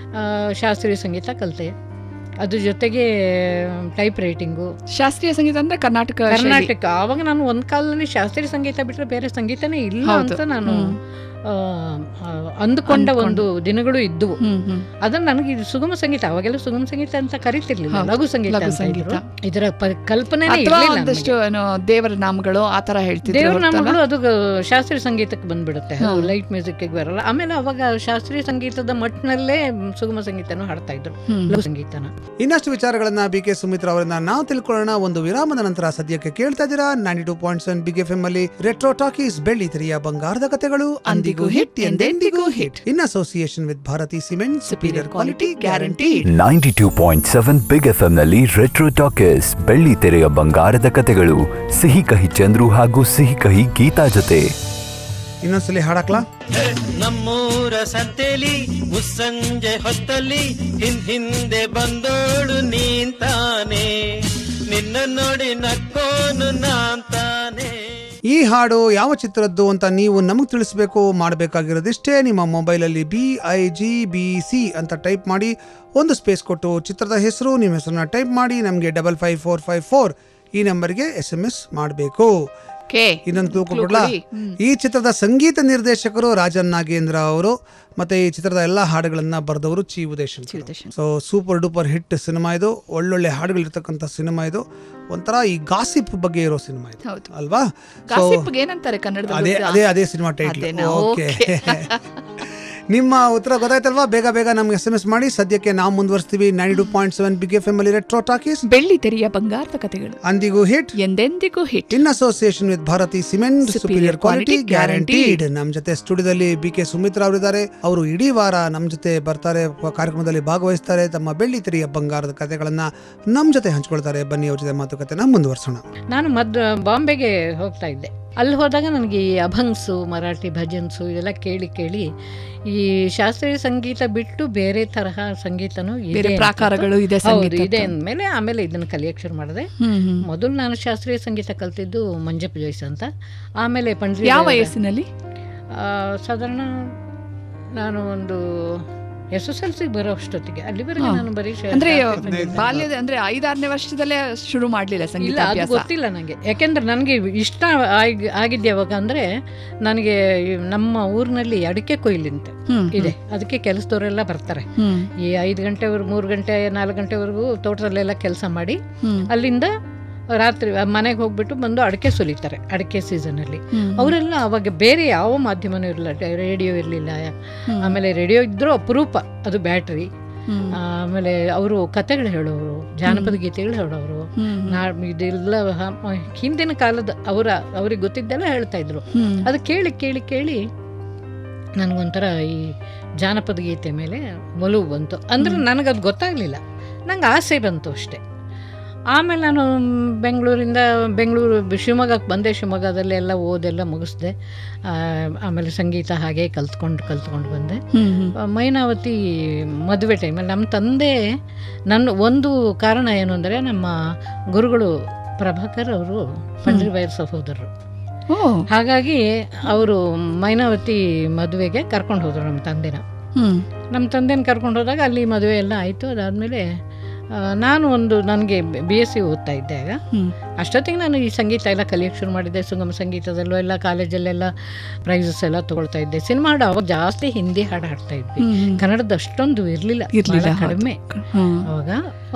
ಶಾಸ್ತ್ರೀಯ ಸಂಗೀತ ಕಲಿತೆ. ಅದ್ರ ಜೊತೆಗೆ ಟೈಪ್ ರೈಟಿಂಗು. ಶಾಸ್ತ್ರೀಯ ಸಂಗೀತ ಅಂದ್ರೆ ಕರ್ನಾಟಕ. ಆವಾಗ ನಾನು ಒಂದು ಕಾಲದಲ್ಲಿ ಶಾಸ್ತ್ರೀಯ ಸಂಗೀತ ಬಿಟ್ಟರೆ ಬೇರೆ ಸಂಗೀತನೇ ಇಲ್ಲ ಅಂತ ನಾನು ಅಂದುಕೊಂಡ ಒಂದು ದಿನಗಳು ಇದ್ದವು. ಅದನ್ನ ನನಗೆ ಇದು ಸುಗಮ ಸಂಗೀತ, ಅವಾಗೆಲ್ಲ ಸುಗಮ ಸಂಗೀತ ಅಂತ ಕರಿತಿರ್ಲಿಲ್ಲ, ಲಘು ಸಂಗೀತ. ಇದರ ಕಲ್ಪನೆ ದೇವರ ನಾಮಗಳು ಆ ತರ ಹೇಳ್ತಿದ್ರು. ದೇವರ ನಾಮಗಳು ಅದು ಶಾಸ್ತ್ರೀಯ ಸಂಗೀತಕ್ಕೆ ಬಂದ್ಬಿಡುತ್ತೆ, ಲೈಟ್ ಮ್ಯೂಸಿಕ್ ಬರಲ್ಲ. ಆಮೇಲೆ ಅವಾಗ ಶಾಸ್ತ್ರೀಯ ಸಂಗೀತದ ಮಟ್ಟಿನಲ್ಲೇ ಸುಗಮ ಸಂಗೀತನೂ ಹಾಡ್ತಾ ಇದ್ರು, ಲಘು ಸಂಗೀತನ. ಇನ್ನಷ್ಟು ವಿಚಾರಗಳನ್ನ BK ಸುಮಿತ್ರಾ ಅವರನ್ನ ನಾವು ತಿಳ್ಕೊಳ್ಳೋಣ ಒಂದು ವಿರಾಮದ ನಂತರ. ಸದ್ಯಕ್ಕೆ ಕೇಳ್ತಾ ಇದ್ದೀರಾ 92.7 ಬಿಗ್ FM ಅಲ್ಲಿ ರೆಟ್ರೋ ಟಾಕೀಸ್, ಬೆಳ್ಳಿ ತೆರೆಯ ಬಂಗಾರದ ಕಥೆಗಳು, ಅಂದಿಗೂ ಹಿಟ್ ಎಂದೆಂದಿಗೂ hit, in association with Bharathi cement, superior quality guarantee. 92.7 big FM ನಲ್ಲಿ ರೆಟ್ರೋ ಟಾಕೀಸ್, ಬೆಳ್ಳಿ ತೆರೆಯ ಬಂಗಾರದ ಕಥೆಗಳು, ಸಿಹಿ ಕಹಿ ಚಂದ್ರು ಹಾಗೂ ಸಿಹಿ ಕಹಿ ಗೀತಾ ಜೊತೆ. ಇನ್ನೊಂದ್ಸಲಿ ಹಾಡಕ್ಲಾ? ನಮ್ಮೂರ ಸಂತೆಲಿ ಮುಸ್ಸಂಜೆ ಹೊತ್ತಲ್ಲಿ ಹಿಂದೆ ಬಂದೋಳು ನೀಂತಾನೆ, ನಿನ್ನ ನೋಡಿ ನಕ್ಕೋನು ನಾಂತಾನೆ. ಈ ಹಾಡು ಯಾವ ಚಿತ್ರದ್ದು ಅಂತ ನೀವು ನಮಗೆ ತಿಳಿಸಬೇಕು. ಮಾಡಬೇಕಾಗಿರೋದಿಷ್ಟೇ, ನಿಮ್ಮ ಮೊಬೈಲಲ್ಲಿ BIGBC ಅಂತ ಟೈಪ್ ಮಾಡಿ, ಒಂದು ಸ್ಪೇಸ್ ಕೊಟ್ಟು ಚಿತ್ರದ ಹೆಸರು, ನಿಮ್ಮ ಹೆಸರನ್ನ ಟೈಪ್ ಮಾಡಿ ನಮಗೆ 55454 ಈ ನಂಬರ್ಗೆ SMS ಮಾಡಬೇಕು. ಇನ್ನೊಂದು ಕ್ಲೂ ಕೊಡ್ಲಾ? ಈ ಚಿತ್ರದ ಸಂಗೀತ ನಿರ್ದೇಶಕರು ರಾಜನ್ ನಾಗೇಂದ್ರ ಅವರು, ಮತ್ತೆ ಈ ಚಿತ್ರದ ಎಲ್ಲಾ ಹಾಡುಗಳನ್ನ ಬರೆದವರು Chi Udayashankar. So super duper hit cinema ಇದು, ಒಳ್ಳೊಳ್ಳೆ ಹಾಡುಗಳಿರ್ತಕ್ಕಂಥ ಸಿನಿಮಾ ಇದು, ಒಂಥರ ಈ ಗಾಸಿಪ್ ಬಗ್ಗೆ ಇರೋ ಸಿನಿಮಾ ಇದು ಅಲ್ವಾ? ಏನಂತಾರೆ ಅದೇ ಸಿನಿಮಾ ಟೈಟಲ್. ಓಕೆ, ನಿಮ್ಮ ಉತ್ತರ ಗೊತ್ತಾಯ್ತಲ್ವಾ? ಬೇಗ ಬೇಗ ನಮ್ಗೆ SMS ಮಾಡಿ. ಸದ್ಯಕ್ಕೆ ನಾವು ಮುಂದುವರಿಸ್ತೀವಿ 92.7 ಬಿಗ್ FM ಅಲ್ಲಿ ರೆಟ್ರೋ ಟಾಕೀಸ್, ಬೆಳ್ಳಿ ತೆರೆಯ ಬಂಗಾರದ ಕಥೆಗಳು, ಅಂದಿಗೂ ಹಿಟ್ ಎಂದೆಂದಿಗೂ hit, in association with Bharathi cement, superior quality guaranteed. ನಮ್ ಜೊತೆ ಸ್ಟುಡಿಯೋದಲ್ಲಿ BK ಸುಮಿತ್ರಾ ಅವರಿದ್ದಾರೆ. ಅವರು ಇಡೀ ವಾರ ನಮ್ ಜೊತೆ ಬರ್ತಾರೆ, ಕಾರ್ಯಕ್ರಮದಲ್ಲಿ ಭಾಗವಹಿಸ್ತಾರೆ, ತಮ್ಮ ಬೆಳ್ಳಿ ತೆರೆಯ ಬಂಗಾರದ ಕಥೆಗಳನ್ನ ನಮ್ ಜೊತೆ ಹಂಚ್ಕೊಳ್ತಾರೆ. ಬನ್ನಿ ಅವ್ರ ಜೊತೆ ಮಾತುಕತೆನ ಮುಂದುವರ್ಸೋಣ. ನಾನು ಬಾಂಬೆಗೆ ಹೋಗ್ತಾ ಇದ್ದೆ. ಅಲ್ಲಿ ಹೋದಾಗ ನನಗೆ ಈ ಅಭಂಗ್ಸು, ಮರಾಠಿ ಭಜನ್ಸು ಇದೆಲ್ಲ ಕೇಳಿ ಕೇಳಿ ಈ ಶಾಸ್ತ್ರೀಯ ಸಂಗೀತ ಬಿಟ್ಟು ಬೇರೆ ತರಹ ಸಂಗೀತನೂ ಪ್ರಕಾರಗಳು ಇದೆ ಅಂದಮೇಲೆ ಆಮೇಲೆ ಇದನ್ನು ಕಲಿಯಕ್ಕೆ ಶುರು ಮಾಡಿದೆ. ಮೊದಲು ನಾನು ಶಾಸ್ತ್ರೀಯ ಸಂಗೀತ ಕಲ್ತಿದ್ದು ಮಂಜಪ್ಪ ಜೋಯ್ಸ್ ಅಂತ. ಆಮೇಲೆ ಪಂಡ್ರಿ. ಯಾವ ವಯಸ್ಸಿನಲ್ಲಿ? ಸಾಧಾರಣ ನಾನು ಒಂದು SSLC ಬರೋ ಅಷ್ಟೊತ್ತಿಗೆ, ಅಲ್ಲಿವರೆಗೆ ನಾನು ಬರೀ ಬಾಲ್ಯದ ಅಂದ್ರೆ 5-6ನೇ ವರ್ಷದಲ್ಲೇ ಶುರು ಮಾಡ್ಲಿಲ್ಲ ಸಂಗೀತ? ಅದು ಗೊತ್ತಿಲ್ಲ ನನಗೆ, ಯಾಕೆಂದ್ರೆ ನನಗೆ ಇಷ್ಟ ಆಗಿದ್ದೆ ಯಾವಾಗ ಅಂದ್ರೆ, ನನಗೆ ನಮ್ಮ ಊರಿನಲ್ಲಿ ಅಡಿಕೆ ಕೊಯ್ಲಿಂತೆ ಇದೆ, ಅದಕ್ಕೆ ಕೆಲಸದವರೆಲ್ಲ ಬರ್ತಾರೆ. ಈ 5 ಗಂಟೆವರೆಗೂ 3 ಗಂಟೆ 4 ಗಂಟೆವರೆಗೂ ತೋಟದಲ್ಲೆಲ್ಲ ಕೆಲಸ ಮಾಡಿ ಅಲ್ಲಿಂದ ರಾತ್ರಿ ಮನೆಗೆ ಹೋಗ್ಬಿಟ್ಟು ಬಂದು ಅಡಿಕೆ ಸುಲಿತಾರೆ. ಅಡಿಕೆ ಸೀಸನಲ್ಲಿ ಅವರೆಲ್ಲ ಅವಾಗ ಬೇರೆ ಯಾವ ಮಾಧ್ಯಮನೂ ಇರಲಿಲ್ಲ, ರೇಡಿಯೋ ಇರಲಿಲ್ಲ. ಆಮೇಲೆ ರೇಡಿಯೋ ಇದ್ರೂ ಅಪರೂಪ, ಅದು ಬ್ಯಾಟ್ರಿ. ಆಮೇಲೆ ಅವರು ಕತೆಗಳು ಹೇಳೋರು, ಜಾನಪದ ಗೀತೆಗಳು ಹೇಳೋರು. ಇದೆಲ್ಲ ಹಿಂದಿನ ಕಾಲದ ಅವ್ರಿಗೆ ಗೊತ್ತಿದ್ದೆಲ್ಲ ಹೇಳ್ತಾ ಇದ್ರು. ಅದು ಕೇಳಿ ಕೇಳಿ ಕೇಳಿ ನನಗೊಂಥರ ಈ ಜಾನಪದ ಗೀತೆ ಮೇಲೆ ಒಲವು ಬಂತು. ಅಂದ್ರೆ ನನಗದು ಗೊತ್ತಾಗಲಿಲ್ಲ, ನಂಗೆ ಆಸೆ ಬಂತು ಅಷ್ಟೆ. ಆಮೇಲೆ ನಾನು ಬೆಂಗಳೂರು ಶಿವಮೊಗ್ಗಕ್ಕೆ ಬಂದೆ. ಶಿವಮೊಗ್ಗದಲ್ಲಿ ಎಲ್ಲ ಓದೆಲ್ಲ ಮುಗಿಸ್ದೆ. ಆಮೇಲೆ ಸಂಗೀತ ಹಾಗೆ ಕಲ್ತ್ಕೊಂಡು ಬಂದೆ. ಮೈನಾವತಿ ಮದುವೆ ಟೈಮಲ್ಲಿ ನಮ್ಮ ತಂದೆ, ನನ್ನ ಒಂದು ಕಾರಣ ಏನು ಅಂದರೆ, ನಮ್ಮ ಗುರುಗಳು ಪ್ರಭಾಕರ್ ಅವರು ಪಂಡ್ರಿಬಾಯಿ ಸಹೋದರರು. ಹಾಗಾಗಿ ಅವರು ಮೈನಾವತಿ ಮದುವೆಗೆ ಕರ್ಕೊಂಡು ಹೋದರು ನಮ್ಮ ತಂದೆನ ಕರ್ಕೊಂಡು ಹೋದಾಗ ಅಲ್ಲಿ ಮದುವೆ ಎಲ್ಲ ಆಯಿತು. ಅದಾದಮೇಲೆ ನಾನು ನನಗೆ BSc ಓದ್ತಾ ಇದ್ದೆ. ಆಗ ಅಷ್ಟೊತ್ತಿಗೆ ನಾನು ಈ ಸಂಗೀತ ಎಲ್ಲ ಕಲಿಯೋಕ್ಕೆ ಶುರು ಮಾಡಿದ್ದೆ. ಸುಗಮ ಸಂಗೀತದಲ್ಲೂ ಎಲ್ಲ ಕಾಲೇಜಲ್ಲೆಲ್ಲ ಪ್ರೈಸಸ್ ಎಲ್ಲ ತೊಗೊಳ್ತಾ ಇದ್ದೆ. ಸಿನಿಮಾ ಹಾಡು ಅವಾಗ ಜಾಸ್ತಿ ಹಿಂದಿ ಹಾಡು ಹಾಡ್ತಾ ಇದ್ವಿ, ಕನ್ನಡದ ಅಷ್ಟೊಂದು ಇರಲಿಲ್ಲ, ಕಡಿಮೆ. ಅವಾಗ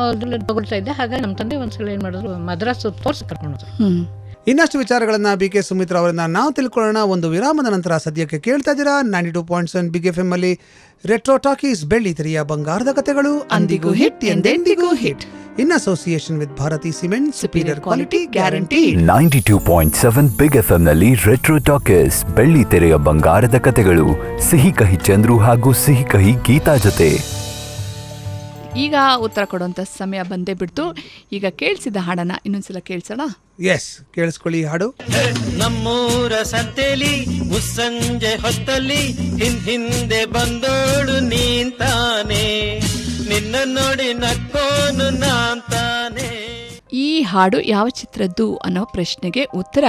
ಅದೆಲ್ಲ ತೊಗೊಳ್ತಾ ಇದ್ದೆ. ಹಾಗಾಗಿ ನಮ್ಮ ತಂದೆ ಒಂದ್ಸಲ ಏನು ಮಾಡಿದ್ರು, ಮದ್ರಾಸ್ ತೋರ್ಸಿ ಕರ್ಕೊಂಡೋದ್ರು. ಇನ್ನಷ್ಟು ವಿಚಾರಗಳನ್ನ BK ಸುಮಿತ್ರಾ ಅವರಿಂದ ನಾವು ತಿಳ್ಕೊಳ್ಳೋಣ ಒಂದು ವಿರಾಮದ ನಂತರ. ಸದ್ಯಕ್ಕೆ ಕೇಳ್ತಾ ಇದ್ದೀರಾ 92.7 ಬಿಗ್ FM ಅಲ್ಲಿ ರೆಟ್ರೋ ಟಾಕೀಸ್, ಬೆಳ್ಳಿ ತೆರೆಯ ಬಂಗಾರದ ಕಥೆಗಳು, ಅಂದಿಗೂ ಹಿಟ್ ಎಂದೆಂದಿಗೂ hit, in association with Bharathi cement, superior quality guarantee. 92.7 big FM ನಲ್ಲಿ ರೆಟ್ರೋ ಟಾಕೀಸ್, ಬೆಳ್ಳಿ ತೆರೆಯ ಬಂಗಾರದ ಕಥೆಗಳು, ಸಿಹಿ ಕಹಿ ಚಂದ್ರು ಹಾಗೂ ಸಿಹಿ ಕಹಿ ಗೀತಾ ಜೊತೆ. ಈಗ ಉತ್ತರ ಕೊಡುವಂತ ಸಮಯ ಬಂದೇ ಬಿಡ್ತು. ಈಗ ಕೇಳಿಸಿದ ಹಾಡನ್ನ ಇನ್ನೊಂದ್ಸಲ ಕೇಳಿಸೋಣ. ಎಸ್, ಕೇಳಿಸ್ಕೊಳ್ಳಿ ಹಾಡು. ನಮ್ಮೂರ ಸಂತೆಲಿ ಮುಸ್ಸಂಜೆ ಹೊತ್ತಲ್ಲಿ ಹಿಂದೆ ಬಂದೋಳು ನೀಂತಾನೆ, ನಿನ್ನ ನೋಡಿ ನಕ್ಕೋನು ನಾಂತಾನೆ. ಈ ಹಾಡು ಯಾವ ಚಿತ್ರದ್ದು ಅನ್ನೋ ಪ್ರಶ್ನೆಗೆ ಉತ್ತರ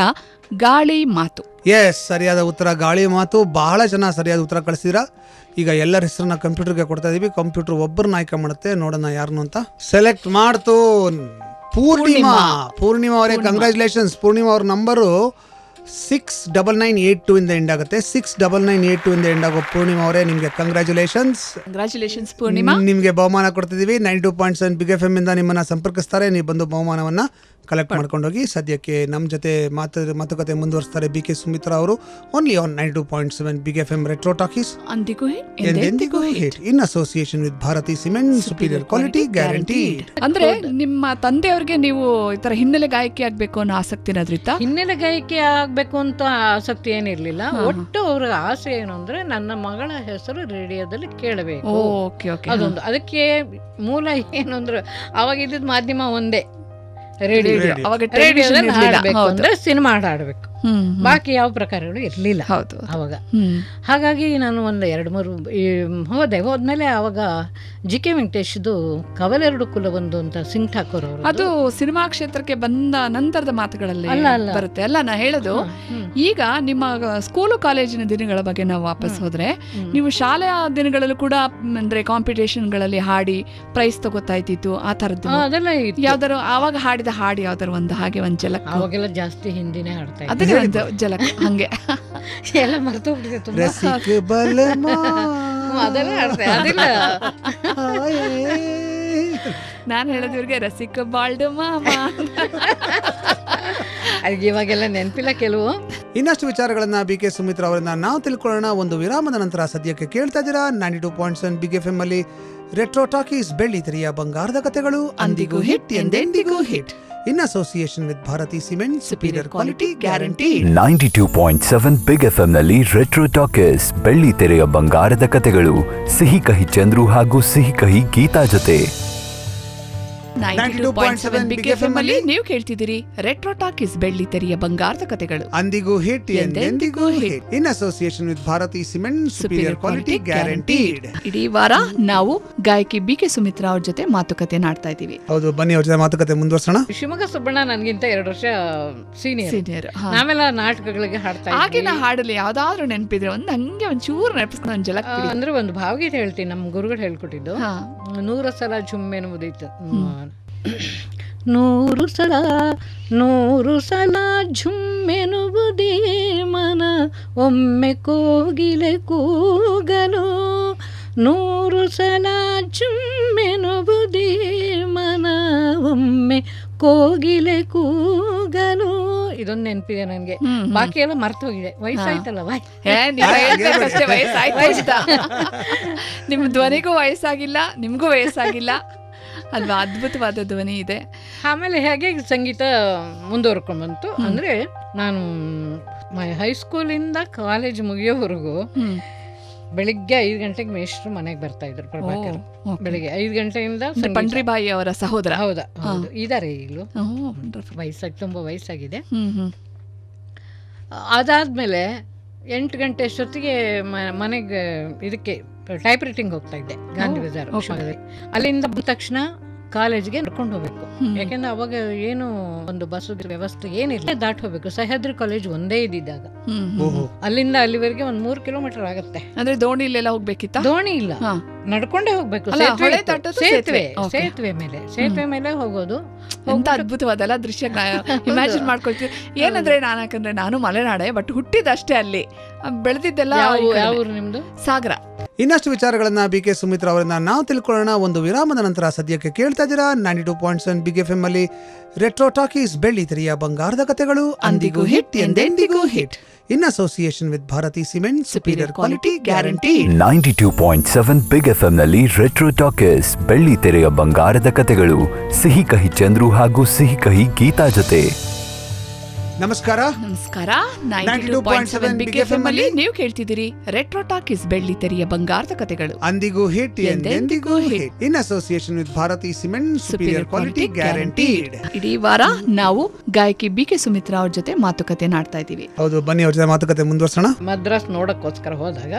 ಗಾಳಿ ಮಾತು. ಎಸ್, ಸರಿಯಾದ ಉತ್ತರ ಗಾಳಿ ಮಾತು. ಬಹಳ ಜನ ಸರಿಯಾದ ಉತ್ತರ ಕಳಿಸಿದ್ರ. ಈಗ ಎಲ್ಲರ ಹೆಸರನ್ನ ಕಂಪ್ಯೂಟರ್ಗೆ ಕೊಡ್ತಾ ಇದೀವಿ. ಕಂಪ್ಯೂಟರ್ ಒಬ್ಬರನ್ನ ಆಯ್ಕೆ ಮಾಡುತ್ತೆ, ನೋಡೋಣ ಯಾರನ್ನು ಅಂತ. ಸೆಲೆಕ್ಟ್ ಮಾಡ್ತು ಪೂರ್ಣಿಮಾ ಅವರೇ, ಕಂಗ್ರ್ಯಾಚುಲೇಷನ್ಸ್. ಪೂರ್ಣಿಮಾ ಅವ್ರ ನಂಬರು 69982 ಇಂದ ಎಂಡ್ ಆಗುತ್ತೆ. 69982 ಇಂದ ಎಂಡ್ ಆಗೋ ಪೂರ್ಣಿಮಾ ಅವರೇ, ನಿಮ್ಗೆ ಕಂಗ್ರ್ಯಾಚುಲೇಷನ್ಸ್ ಪೂರ್ಣಿಮಾ. ನಿಮ್ಗೆ ಬಹುಮಾನ ಕೊಡ್ತಿದೀವಿ. 92.7 ಬಿಗ್ FM ಇಂದ ನಿಮ್ಮನ್ನ ಸಂಪರ್ಕಿಸ್ತಾರೆ. ನೀವು ಬಂದು ಬಹುಮಾನವನ್ನ ಕಲೆಕ್ಟ್ ಮಾಡ್ಕೊಂಡೋಗಿ. ಸದ್ಯಕ್ಕೆ ನಮ್ಮ ಜೊತೆ ಮಾತುಕತೆ ಮುಂದುವರಿಸ್ತಾರೆ BK ಸುಮಿತ್ರಾ ಅವರು. Only on 92.7 big FM retro talkies, ಎಂದೆಂದಿಗೂ hit, in association with Bharathi cement, superior quality guarantee. ಅಂದ್ರೆ ನಿಮ್ಮ ತಂದೆಯವ್ರಿಗೆ ನೀವು ಈ ತರ ಹಿನ್ನೆಲೆ ಗಾಯಕಿ ಆಗ್ಬೇಕು ಅನ್ನೋ ಆಸಕ್ತಿ ಏನಾದ್ರಿತ್ತಾ? ಹಿನ್ನೆಲೆ ಗಾಯಕಿ ಆಗ್ಬೇಕು ಅಂತ ಆಸಕ್ತಿ ಏನಿರ್ಲಿಲ್ಲ. ಒಟ್ಟು ಅವ್ರ ಆಸೆ ಏನು ಅಂದ್ರೆ, ನನ್ನ ಮಗಳ ಹೆಸರು ರೇಡಿಯೋದಲ್ಲಿ ಕೇಳಬೇಕು, ಅದೊಂದು. ಅದಕ್ಕೆ ಮೂಲ ಏನು ಅಂದ್ರೆ, ಅವಾಗ ಇದ್ದಿದ್ ಮಾಧ್ಯಮ ಒಂದೇ, ರೇಡಿಯೋದಲ್ಲಿ ಹಾಡಬೇಕು ಅಂದ್ರೆ ಸಿನಿಮಾ ಹಾಡಬೇಕು, ಬಾಕಿ ಯಾವ ಪ್ರಕಾರಗಳು ಇರಲಿಲ್ಲ ಅವಾಗ. ಹಾಗಾಗಿ ನಾನು ಒಂದು 2-3 ಹೋದ್ಮೇಲೆ ಅವಾಗ ಜಿ.ಕೆ. ವೆಂಕಟೇಶ್ದು ಕವಲೆರಡು ಕುಲವೊಂದು ಅಂತ ಸಿಂಗ್ ಠಾಕೂರ್ ಅವರು. ಅದು ಸಿನಿಮಾ ಕ್ಷೇತ್ರಕ್ಕೆ ಬಂದ ನಂತರದ ಮಾತುಗಳಲ್ಲಿ ಬರುತ್ತೆ ಅಲ್ಲ. ನಾ ಹೇಳೋದು ಈಗ ನಿಮ್ಮ ಸ್ಕೂಲು ಕಾಲೇಜಿನ ದಿನಗಳ ಬಗ್ಗೆ ನಾವು ವಾಪಸ್ ಹೋದ್ರೆ, ನೀವು ಶಾಲೆಯ ದಿನಗಳಲ್ಲೂ ಕೂಡ ಅಂದ್ರೆ ಕಾಂಪಿಟೇಷನ್ಗಳಲ್ಲಿ ಹಾಡಿ ಪ್ರೈಸ್ ತಗೋತಾ ಇದ್ದಿತ್ತು ಆ ತರದ್ದು ಅದೆಲ್ಲ ಯಾವ್ದಾರು ಆವಾಗ ಹಾಡಿದ ಹಾಡು ಯಾವ್ದಾರು ಒಂದು ಹಾಗೆ ಒಂದು ಜಲಕ್? ಅವಾಗೆಲ್ಲ ಜಾಸ್ತಿ ಹಿಂದಿನೇ ಹಾಡ್ತಾ ಇದ್ದೆ. ಅದೇ ಒಂದು ಜಲಕ್ ಹಂಗೆ ಎಲ್ಲ ಮರ್ತೋಗ್ಬಿಟ್ಟಿದೆ ತುಂಬಾ. ಅದೆಲ್ಲ ಹಾಡ್ತೆ ಅದಿಲ್ಲ. ನಾನು ಹೇಳೋದು ಇವ್ರಿಗೆ ರಸಿಕ ಬಾಲ್ಡ್ ಮಾಮ. ಇವಾಗೆಲ್ಲ ನೆನಪಿಲ್ಲ ಕೆಲವು. ಇನ್ನಷ್ಟು ವಿಚಾರಗಳನ್ನ ಬಿ.ಕೆ. ಸುಮಿತ್ರಾ ಅವರನ್ನ ನಾವು ತಿಳ್ಕೊಳ್ಳೋಣ ಒಂದು ವಿರಾಮದ ನಂತರ. ಸದ್ಯಕ್ಕೆ ಕೇಳ್ತಾ ಇದ್ದೀರಾ 92.7 ಬಿಗ್ ಎಫ್ ಎಂ ಅಲ್ಲಿ ರೆಟ್ರೋ ಟಾಕೀಸ್, ಬೆಳ್ಳಿ ತೆರೆಯ ಬಂಗಾರದ ಕಥೆಗಳು, ಅಂದಿಗೂ ಹಿಟ್ ಎಂದೆಂದಿಗೂ hit, in association with Bharathi cement, superior quality guarantee. 92.7 big F M ನಲ್ಲಿ ರೆಟ್ರೋ ಟಾಕೀಸ್, ಬೆಳ್ಳಿ ತೆರೆಯ ಬಂಗಾರದ ಕಥೆಗಳು, ಸಿಹಿ ಕಹಿ ಚಂದ್ರು ಹಾಗೂ ಸಿಹಿ ಕಹಿ ಗೀತಾ ಜೊತೆ. 92.7 ಬಿಗ್ ಎಫ್ ಎಂ ಅಲ್ಲಿ ನೀವು ಕೇಳ್ತಿದ್ದೀರಿ ರೆಟ್ರೋ ಟಾಕೀಸ್, ಬೆಳ್ಳಿ ತೆರೆಯ ಬಂಗಾರದ ಕಥೆಗಳು, ಅಂದಿಗೂ ಹಿಟ್ ಎಂದೆಂದಿಗೂ hit, in association with Bharathi cement, superior quality guaranteed. ಇಡೀ ವಾರ ನಾವು ಗಾಯಕಿ ಬಿ.ಕೆ. ಸುಮಿತ್ರಾ ಅವ್ರ ಜೊತೆ ಮಾತುಕತೆ ನಾಡ್ತಾ ಇದೀವಿ. ಹೌದು, ಬನ್ನಿ ಅವ್ರ ಜೊತೆ ಮಾತುಕತೆ ಮುಂದುವರ್ಸೋಣ. ಶಿವಮೊಗ್ಗ ಸುಬ್ಬಣ್ಣ ನನ್ಗಿಂತ 2 ವರ್ಷ ಸೀನಿಯರ್. ನಾವೆಲ್ಲ ನಾಟಕಗಳಿಗೆ ಹಾಡ್ತಾ ಆಗಿನ ಹಾಡಲ್ಲಿ ಯಾವ್ದಾದ್ರು ನೆನಪಿದ್ರೆ ಒಂದು ಹಂಗೆ ಒಂಚೂರು ನೆನಪಿಸ್ಕೊಂಡು ಒಂದು ಜಲಕ್ ಅಂದ್ರೆ ಒಂದು ಭಾವಗೀತೆ ಹೇಳ್ತೀನಿ, ನಮ್ಮ ಗುರುಗಳು ಹೇಳ್ಕೊಟ್ಟಿದ್ದು. 100 ಸಲ ಝುಮ್ಮೆನ್ನುವುದಿತ್ತು. 100 ಸಲ 100 ಸಲ ಝುಮ್ಮೆನುವುದೇ ಮನ, ಒಮ್ಮೆ ಕೋಗಿಲೆ ಕೂಗಲು. 100 ಸಲ ಝುಮ್ಮೆನುವುದೇ ಮನ, ಒಮ್ಮೆ ಕೋಗಿಲೆ ಕೂಗಲು. ಇದೊಂದು ನೆನಪಿದೆ ನನಗೆ, ಬಾಕಿ ಎಲ್ಲ ಮರ್ತು ಹೋಗಿದೆ. ವಯಸ್ಸಾಯ್ತಲ್ಲ ನಿಮ್ಮ ಧ್ವನಿಗೂ ವಯಸ್ಸಾಗಿಲ್ಲ, ನಿಮ್ಗೂ ವಯಸ್ಸಾಗಿಲ್ಲ ಅಲ್ವಾ? ಅದ್ಭುತವಾದ ಧ್ವನಿ ಇದೆ. ಆಮೇಲೆ ಹೇಗೆ ಸಂಗೀತ ಮುಂದುವರ್ಕೊಂಡು ಬಂತು ಅಂದರೆ, ನಾನು ಹೈಸ್ಕೂಲಿಂದ ಕಾಲೇಜ್ ಮುಗಿಯೋವರೆಗೂ ಬೆಳಿಗ್ಗೆ 5 ಗಂಟೆಗೆ ಮೇಷ್ಟ್ರು ಮನೆಗೆ ಬರ್ತಾ ಇದ್ರು. ಪ್ರಭಾಕರ್ ಬೆಳಿಗ್ಗೆ 5 ಗಂಟೆಯಿಂದ. ಪಂಡ್ರಿಬಾಯಿ ಅವರ ಸಹೋದರ. ಹೌದಾ, ಇದಾರೆ ಈಗಲೂ, ತುಂಬ ವಯಸ್ಸಾಗಿದೆ. ಅದಾದ್ಮೇಲೆ 8 ಗಂಟೆ ಅಷ್ಟೊತ್ತಿಗೆ ಮನೆಗೆ ಇದಕ್ಕೆ ಟೈಪ್ ರೈಟಿಂಗ್ ಹೋಗ್ತಾ ಇದ್ದೆ, ಗಾಂಧಿ ಬಜಾರ್. ಅಲ್ಲಿಂದ ಬಂದ ತಕ್ಷಣ ಕಾಲೇಜ್ಗೆ ನಡ್ಕೊಂಡು ಹೋಗ್ಬೇಕು, ಯಾಕೆಂದ್ರೆ ಅವಾಗ ಏನು ಒಂದು ಬಸ್ ವ್ಯವಸ್ಥೆ ಏನಿಲ್ಲ, ದಾಟ್ ಹೋಗ್ಬೇಕು. ಸಹ್ಯಾದ್ರಿ ಕಾಲೇಜ್ ಒಂದೇ ಇದ್ದಿದ್ದಾಗ ಅಲ್ಲಿಂದ ಅಲ್ಲಿವರೆಗೆ 3 ಕಿಲೋಮೀಟರ್ ಆಗುತ್ತೆ. ಅಂದ್ರೆ ದೋಣಿಲೆಲ್ಲ ಹೋಗ್ಬೇಕಿತ್ತ? ದೋಣಿ ಇಲ್ಲ, ನಡ್ಕೊಂಡೇ ಹೋಗ್ಬೇಕು. ಸೇತುವೆ ಮೇಲೆ ಹೋಗೋದು. ಎಂತ ಅದ್ಭುತವಾದಲ್ಲ ದೃಶ್ಯ, ಇಮ್ಯಾಜಿನ್ ಮಾಡ್ಕೊಳ್ತೀವಿ. ಏನಂದ್ರೆ ಯಾಕಂದ್ರೆ ನಾನು ಮಲೆನಾಡೆ, ಬಟ್ ಹುಟ್ಟಿದಷ್ಟೇ ಅಲ್ಲಿ, ಬೆಳೆದಿದ್ದೆಲ್ಲ. ಯಾವ ಊರು ನಿಮ್ದು? ಸಾಗರ. ಇನ್ನಷ್ಟು ವಿಚಾರಗಳನ್ನ ಬಿ.ಕೆ. ಸುಮಿತ್ರಾ ಅವರನ್ನ ನಾವು ತಿಳ್ಕೊಳ್ಳೋಣ ಒಂದು ವಿರಾಮದ ನಂತರ. ಸದ್ಯಕ್ಕೆ ಕೇಳ್ತಾ ಇದ್ದೀರಾ 92.7 ಬಿಗ್ ಎಫ್ ಎಂ ಅಲ್ಲಿ ರೆಟ್ರೋ ಟಾಕೀಸ್, ಬೆಳ್ಳಿ ತೆರೆಯ ಬಂಗಾರದ ಕಥೆಗಳು, ಅಂದಿಗೂ ಹಿಟ್ ಎಂದೆಂದಿಗೂ hit, in association with Bharathi cement, superior quality guarantee. 92.7 big F M ನಲ್ಲಿ ರೆಟ್ರೋ ಟಾಕೀಸ್, ಬೆಳ್ಳಿ ತೆರೆಯ ಬಂಗಾರದ ಕಥೆಗಳು, ಸಿಹಿ ಕಹಿ ಚಂದ್ರು ಹಾಗೂ ಸಿಹಿ ಕಹಿ ಗೀತಾ ಜೊತೆ. ನಮಸ್ಕಾರ. 92.7 ಬಿಗ್ ಎಫ್ ಎಂ ಅಲ್ಲಿ ನೀವು ಕೇಳ್ತಿದ್ದೀರಿ ರೆಟ್ರೋ ಟಾಕೀಸ್, ಬೆಳ್ಳಿ ತೆರೆಯ ಬಂಗಾರದ ಕಥೆಗಳು, ಅಂದಿಗೂ ಹಿಟ್ ಎಂದೆಂದಿಗೂ hit, in association with Bharathi cement, superior quality guaranteed. ಇಡೀ ವಾರ ನಾವು ಗಾಯಕಿ ಬಿ.ಕೆ. ಸುಮಿತ್ರಾ ಅವ್ರ ಜೊತೆ ಮಾತುಕತೆ ನಾಡ್ತಾ ಇದೀವಿ. ಹೌದು, ಬನ್ನಿ ಅವ್ರ ಜೊತೆ ಮಾತುಕತೆ ಮುಂದುವರ್ಸೋಣ. ಮದ್ರಾಸ್ ನೋಡಕ್ಕೋಸ್ಕರ ಹೋದಾಗ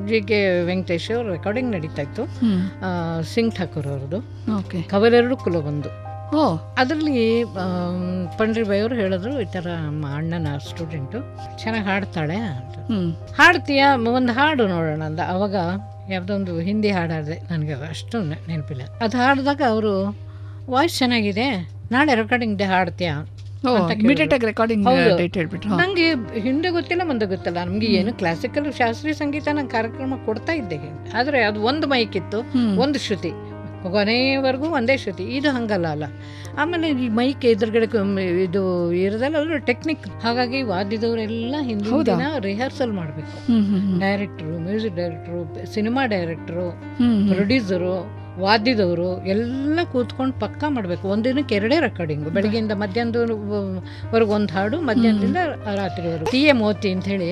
ಜಿ.ಕೆ. ವೆಂಕಟೇಶ್ ಅವ್ರ ರೆಕಾರ್ಡಿಂಗ್ ನಡೀತಾ ಇತ್ತು. ಸಿಂಗ್ ಠಾಕೂರ್ ಅವ್ರದ್ದು ಕವಲೆರಡು ಕುಲವೊಂದು. ಅದರಲ್ಲಿ ಪಂಡ್ರಿಬಾಯಿ ಅವರು ಹೇಳಿದ್ರು, ಈ ಥರ ಅಣ್ಣನ ಸ್ಟೂಡೆಂಟು ಚೆನ್ನಾಗಿ ಹಾಡ್ತಾಳೆ ಅಂತ. ಹಾಡ್ತೀಯ, ಒಂದು ಹಾಡು ನೋಡೋಣ ಅಂದ. ಅವಾಗ ಯಾವುದೊಂದು ಹಿಂದಿ ಹಾಡಾಡಿದೆ, ನನಗೆ ಅಷ್ಟು ನೆನಪಿಲ್ಲ. ಅದು ಹಾಡಿದಾಗ ಅವರು ವಾಯ್ಸ್ ಚೆನ್ನಾಗಿದೆ, ನಾಳೆ ರೆಕಾರ್ಡಿಂಗ್ ಡೇ ಹಾಡ್ತೀಯ ನಂಗೆ ಹಿಂದೆ ಗೊತ್ತಿಲ್ಲ ಮುಂದೆ ಗೊತ್ತಿಲ್ಲ. ನಮ್ಗೆ ಏನು ಕ್ಲಾಸಿಕಲ್ ಶಾಸ್ತ್ರೀಯ ಸಂಗೀತ ನಂಗೆ ಕಾರ್ಯಕ್ರಮ ಕೊಡ್ತಾ ಇದ್ದೆ, ಆದರೆ ಅದು ಒಂದು ಮೈಕ್ ಇತ್ತು, ಒಂದು ಶ್ರುತಿ, ಕೊನೆಯವರೆಗೂ ಒಂದೇ ಶ್ರುತಿ. ಇದು ಹಂಗಲ್ಲ ಅಲ್ಲ. ಆಮೇಲೆ ಈ ಮೈಕ್ ಎದುರುಗಡೆ ಇದು ಇರೋದಲ್ಲ, ಅದು ಟೆಕ್ನಿಕ್. ಹಾಗಾಗಿ ವಾದ್ಯದವರೆಲ್ಲ ಹಿಂದಿನ ರಿಹರ್ಸಲ್ ಮಾಡಬೇಕು. ಡೈರೆಕ್ಟ್ರು, ಮ್ಯೂಸಿಕ್ ಡೈರೆಕ್ಟ್ರು, ಸಿನಿಮಾ ಡೈರೆಕ್ಟ್ರು, ಪ್ರೊಡ್ಯೂಸರು, ವಾದ್ಯದವರು ಎಲ್ಲ ಕೂತ್ಕೊಂಡು ಪಕ್ಕಾ ಮಾಡಬೇಕು. ಒಂದಿನಕ್ಕೆ 2 ರೆಕಾರ್ಡಿಂಗು, ಬೆಳಗ್ಗೆಯಿಂದ ಮಧ್ಯಾಹ್ನದವರೆಗೂ ಒಂದು ಹಾಡು, ಮಧ್ಯಾಹ್ನದಿಂದ ರಾತ್ರಿವರೆಗೂ. ಟಿ.ಎ. ಮೋತಿ ಅಂತ ಹೇಳಿ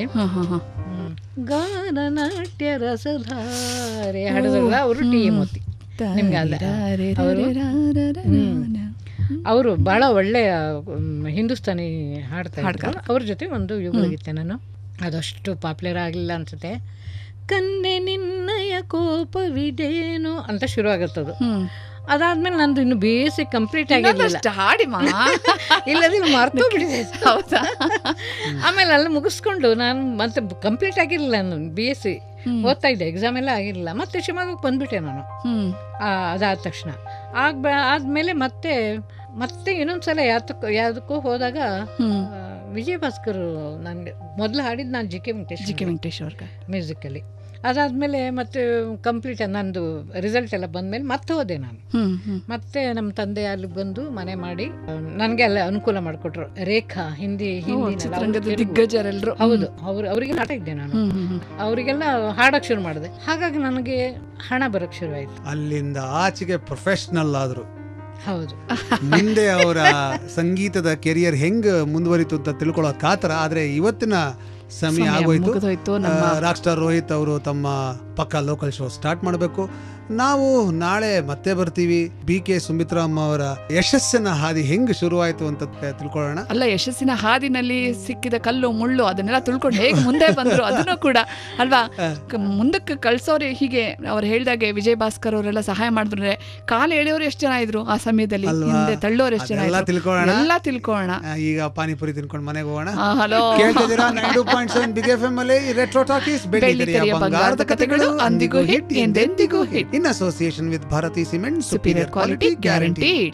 ಗಾನ ನಾಟ್ಯ ರಸಧಾರೆ ಹಾಡೋದಲ್ಲ, ಅವರು ಟಿ.ಎ. ಮೋತಿ. ನಿಮ್ಗೆ ಅವರು ಬಹಳ ಒಳ್ಳೆಯ ಹಿಂದೂಸ್ತಾನಿ ಹಾಡ್ತಾ ಇದ್ರು. ಅವ್ರ ಜೊತೆ ಒಂದು ಯುಗಲಾಗಿತ್ತೆ ನಾನು. ಅದಷ್ಟು ಪಾಪ್ಯುಲರ್ ಆಗಲಿಲ್ಲ ಅನ್ಸುತ್ತೆ. ಕನ್ನೆ ನಿನ್ನಯ ಕೋಪವಿದೇನು ಅಂತ ಶುರುವಾಗುತ್ತದು. ಹ್ಮ್. ಅದಾದ್ಮೇಲೆ ನಂದು ಇನ್ನು ಬೇಸಿಕ್ ಕಂಪ್ಲೀಟ್ ಆಗಿರಲಿಲ್ಲ. ಇನ್ನೊಂದಷ್ಟು ಹಾಡಿ ಮಾ. ಇಲ್ಲದಿಲ್ಲ ಮರ್ತು ಬಿಡಿದೆ. ಹೌದಾ? ಆಮೇಲೆ ಅಲ್ಲಿ ಮುಗಿಸ್ಕೊಂಡು ನಾನು ಮತ್ತೆ ಕಂಪ್ಲೀಟ್ ಆಗಿರಲಿಲ್ಲ, ನಾನು BSc ಓದ್ತಾ ಇದ್ದೆ, ಎಕ್ಸಾಮ್ ಎಲ್ಲ ಆಗಿರಲಿಲ್ಲ. ಮತ್ತೆ ಶಿವಮೊಗ್ಗಕ್ಕೆ ಬಂದ್ಬಿಟ್ಟೆ ನಾನು ಅದಾದ ತಕ್ಷಣ. ಆದಮೇಲೆ ಮತ್ತೆ ಇನ್ನೊಂದ್ಸಲ ಯಾವುದಕ್ಕೂ ಹೋದಾಗ ವಿಜಯ್ ಭಾಸ್ಕರ್ ನನಗೆ ಮೊದಲು ಹಾಡಿದ್ದು ನಾನು ಜಿ ಕೆ ವೆಂಕಟೇಶ್ ಅವ್ರಿಗೆ ಮ್ಯೂಸಿಕಲ್ಲಿ. ಅದಾದಮೇಲೆ ಮತ್ತೆ ಕಂಪ್ಲೀಟ್ ನಂದು ರಿಸಲ್ಟ್ ಎಲ್ಲ ಬಂದಮೇಲೆ ಮತ್ತೆ ಹೋದೆ ನಾನು. ಮತ್ತೆ ನಮ್ಮ ತಂದೆ ಅಲ್ಲಿ ಬಂದು ಮನೆ ಮಾಡಿ ನನಗೆ ಎಲ್ಲ ಅನುಕೂಲ ಮಾಡಿಕೊಟ್ರು. ರೇಖಾ ಹಿಂದಿ ದಿಗ್ಗಜರೆಲ್ಲರೂ, ಹೌದು, ಅವರಿಗೆಲ್ಲ ಹಾಡ್ತಾ ಇದ್ದೆ ನಾನು, ಅವರಿಗೆಲ್ಲ ಹಾಡಕ್ಕೆ ಶುರು ಮಾಡಿದೆ. ಹಾಗಾಗಿ ನನಗೆ ಹಣ ಬರೋಕ್ಕೆ ಶುರು ಆಯಿತು. ಅಲ್ಲಿಂದ ಆಚೆಗೆ ಪ್ರೊಫೆಷ್ನಲ್ ಆದರು. ಹೌದು. ಮುಂದೆ ಅವರ ಸಂಗೀತದ ಕೆರಿಯರ್ ಹೆಂಗ್ ಮುಂದುವರಿತು ಅಂತ ತಿಳ್ಕೊಳ್ಳೋ ಕಾತರ. ಆದ್ರೆ ಇವತ್ತಿನ ಸಮಯ ಆಗೋಯ್ತು. ರಾಕ್ ಸ್ಟಾರ್ ರೋಹಿತ್ ಅವರು ತಮ್ಮ ಪಕ್ಕ ಲೋಕಲ್ ಶೋ ಸ್ಟಾರ್ಟ್ ಮಾಡಬೇಕು. ನಾವು ನಾಳೆ ಮತ್ತೆ ಬರ್ತೀವಿ. BK ಸುಮಿತ್ರಾ ಅಮ್ಮ ಅವರ ಯಶಸ್ಸಿನ ಹಾದಿ ಹೆಂಗ್ ಶುರುವಾಯ್ತು ಅಂತ ತಿಳ್ಕೊಳ್ಳೋಣ. ಅಲ್ಲ, ಯಶಸ್ಸಿನ ಹಾದಿನಲ್ಲಿ ಸಿಕ್ಕಿದ ಕಲ್ಲು ಮುಳ್ಳು ಅದನ್ನೆಲ್ಲ ತಿಳ್ಕೊಂಡು ಹೇಗೆ ಮುಂದೆ ಬಂದ್ರು ಅದನ್ನು ಕೂಡ ಅಲ್ವಾ ಮುಂದಕ್ಕೆ ಕಳ್ಸೋರೆ. ಹೀಗೆ ಅವ್ರು ಹೇಳ್ದಾಗೆ ವಿಜಯ್ ಭಾಸ್ಕರ್ ಅವರೆಲ್ಲ ಸಹಾಯ ಮಾಡಿದ್ರೆ ಕಾಲು ಎಳೆಯೋರು ಎಷ್ಟು ಜನ ಇದ್ರು ಆ ಸಮಯದಲ್ಲಿ, ಹಿಂದೆ ತಳ್ಳೋರು ಎಷ್ಟು ಜನ ಇದ್ರು, ಎಲ್ಲ ತಿಳ್ಕೊಳ್ಳೋಣ. ಈಗ ಪಾನಿಪುರಿ ತಿನ್ಕೊಂಡು ಮನೆಗೆ ಹೋಗೋಣ. ಹಲೋ, ಕೇಳ್ತಿದ್ದೀರಾ 92.7 ಬಿಗ್ FM ಅಲ್ಲಿ ರೆಟ್ರೋ ಟಾಕೀಸ್, ಬೆಳ್ಳಿತೆರೆಯ ಬಂಗಾರದ ಕಥೆಗಳು, ಅಂದಿಗೂ ಹಿಟ್ ಎಂದೆಂದಿಗೂ hit. In association with Bharati Cement, superior quality guaranteed.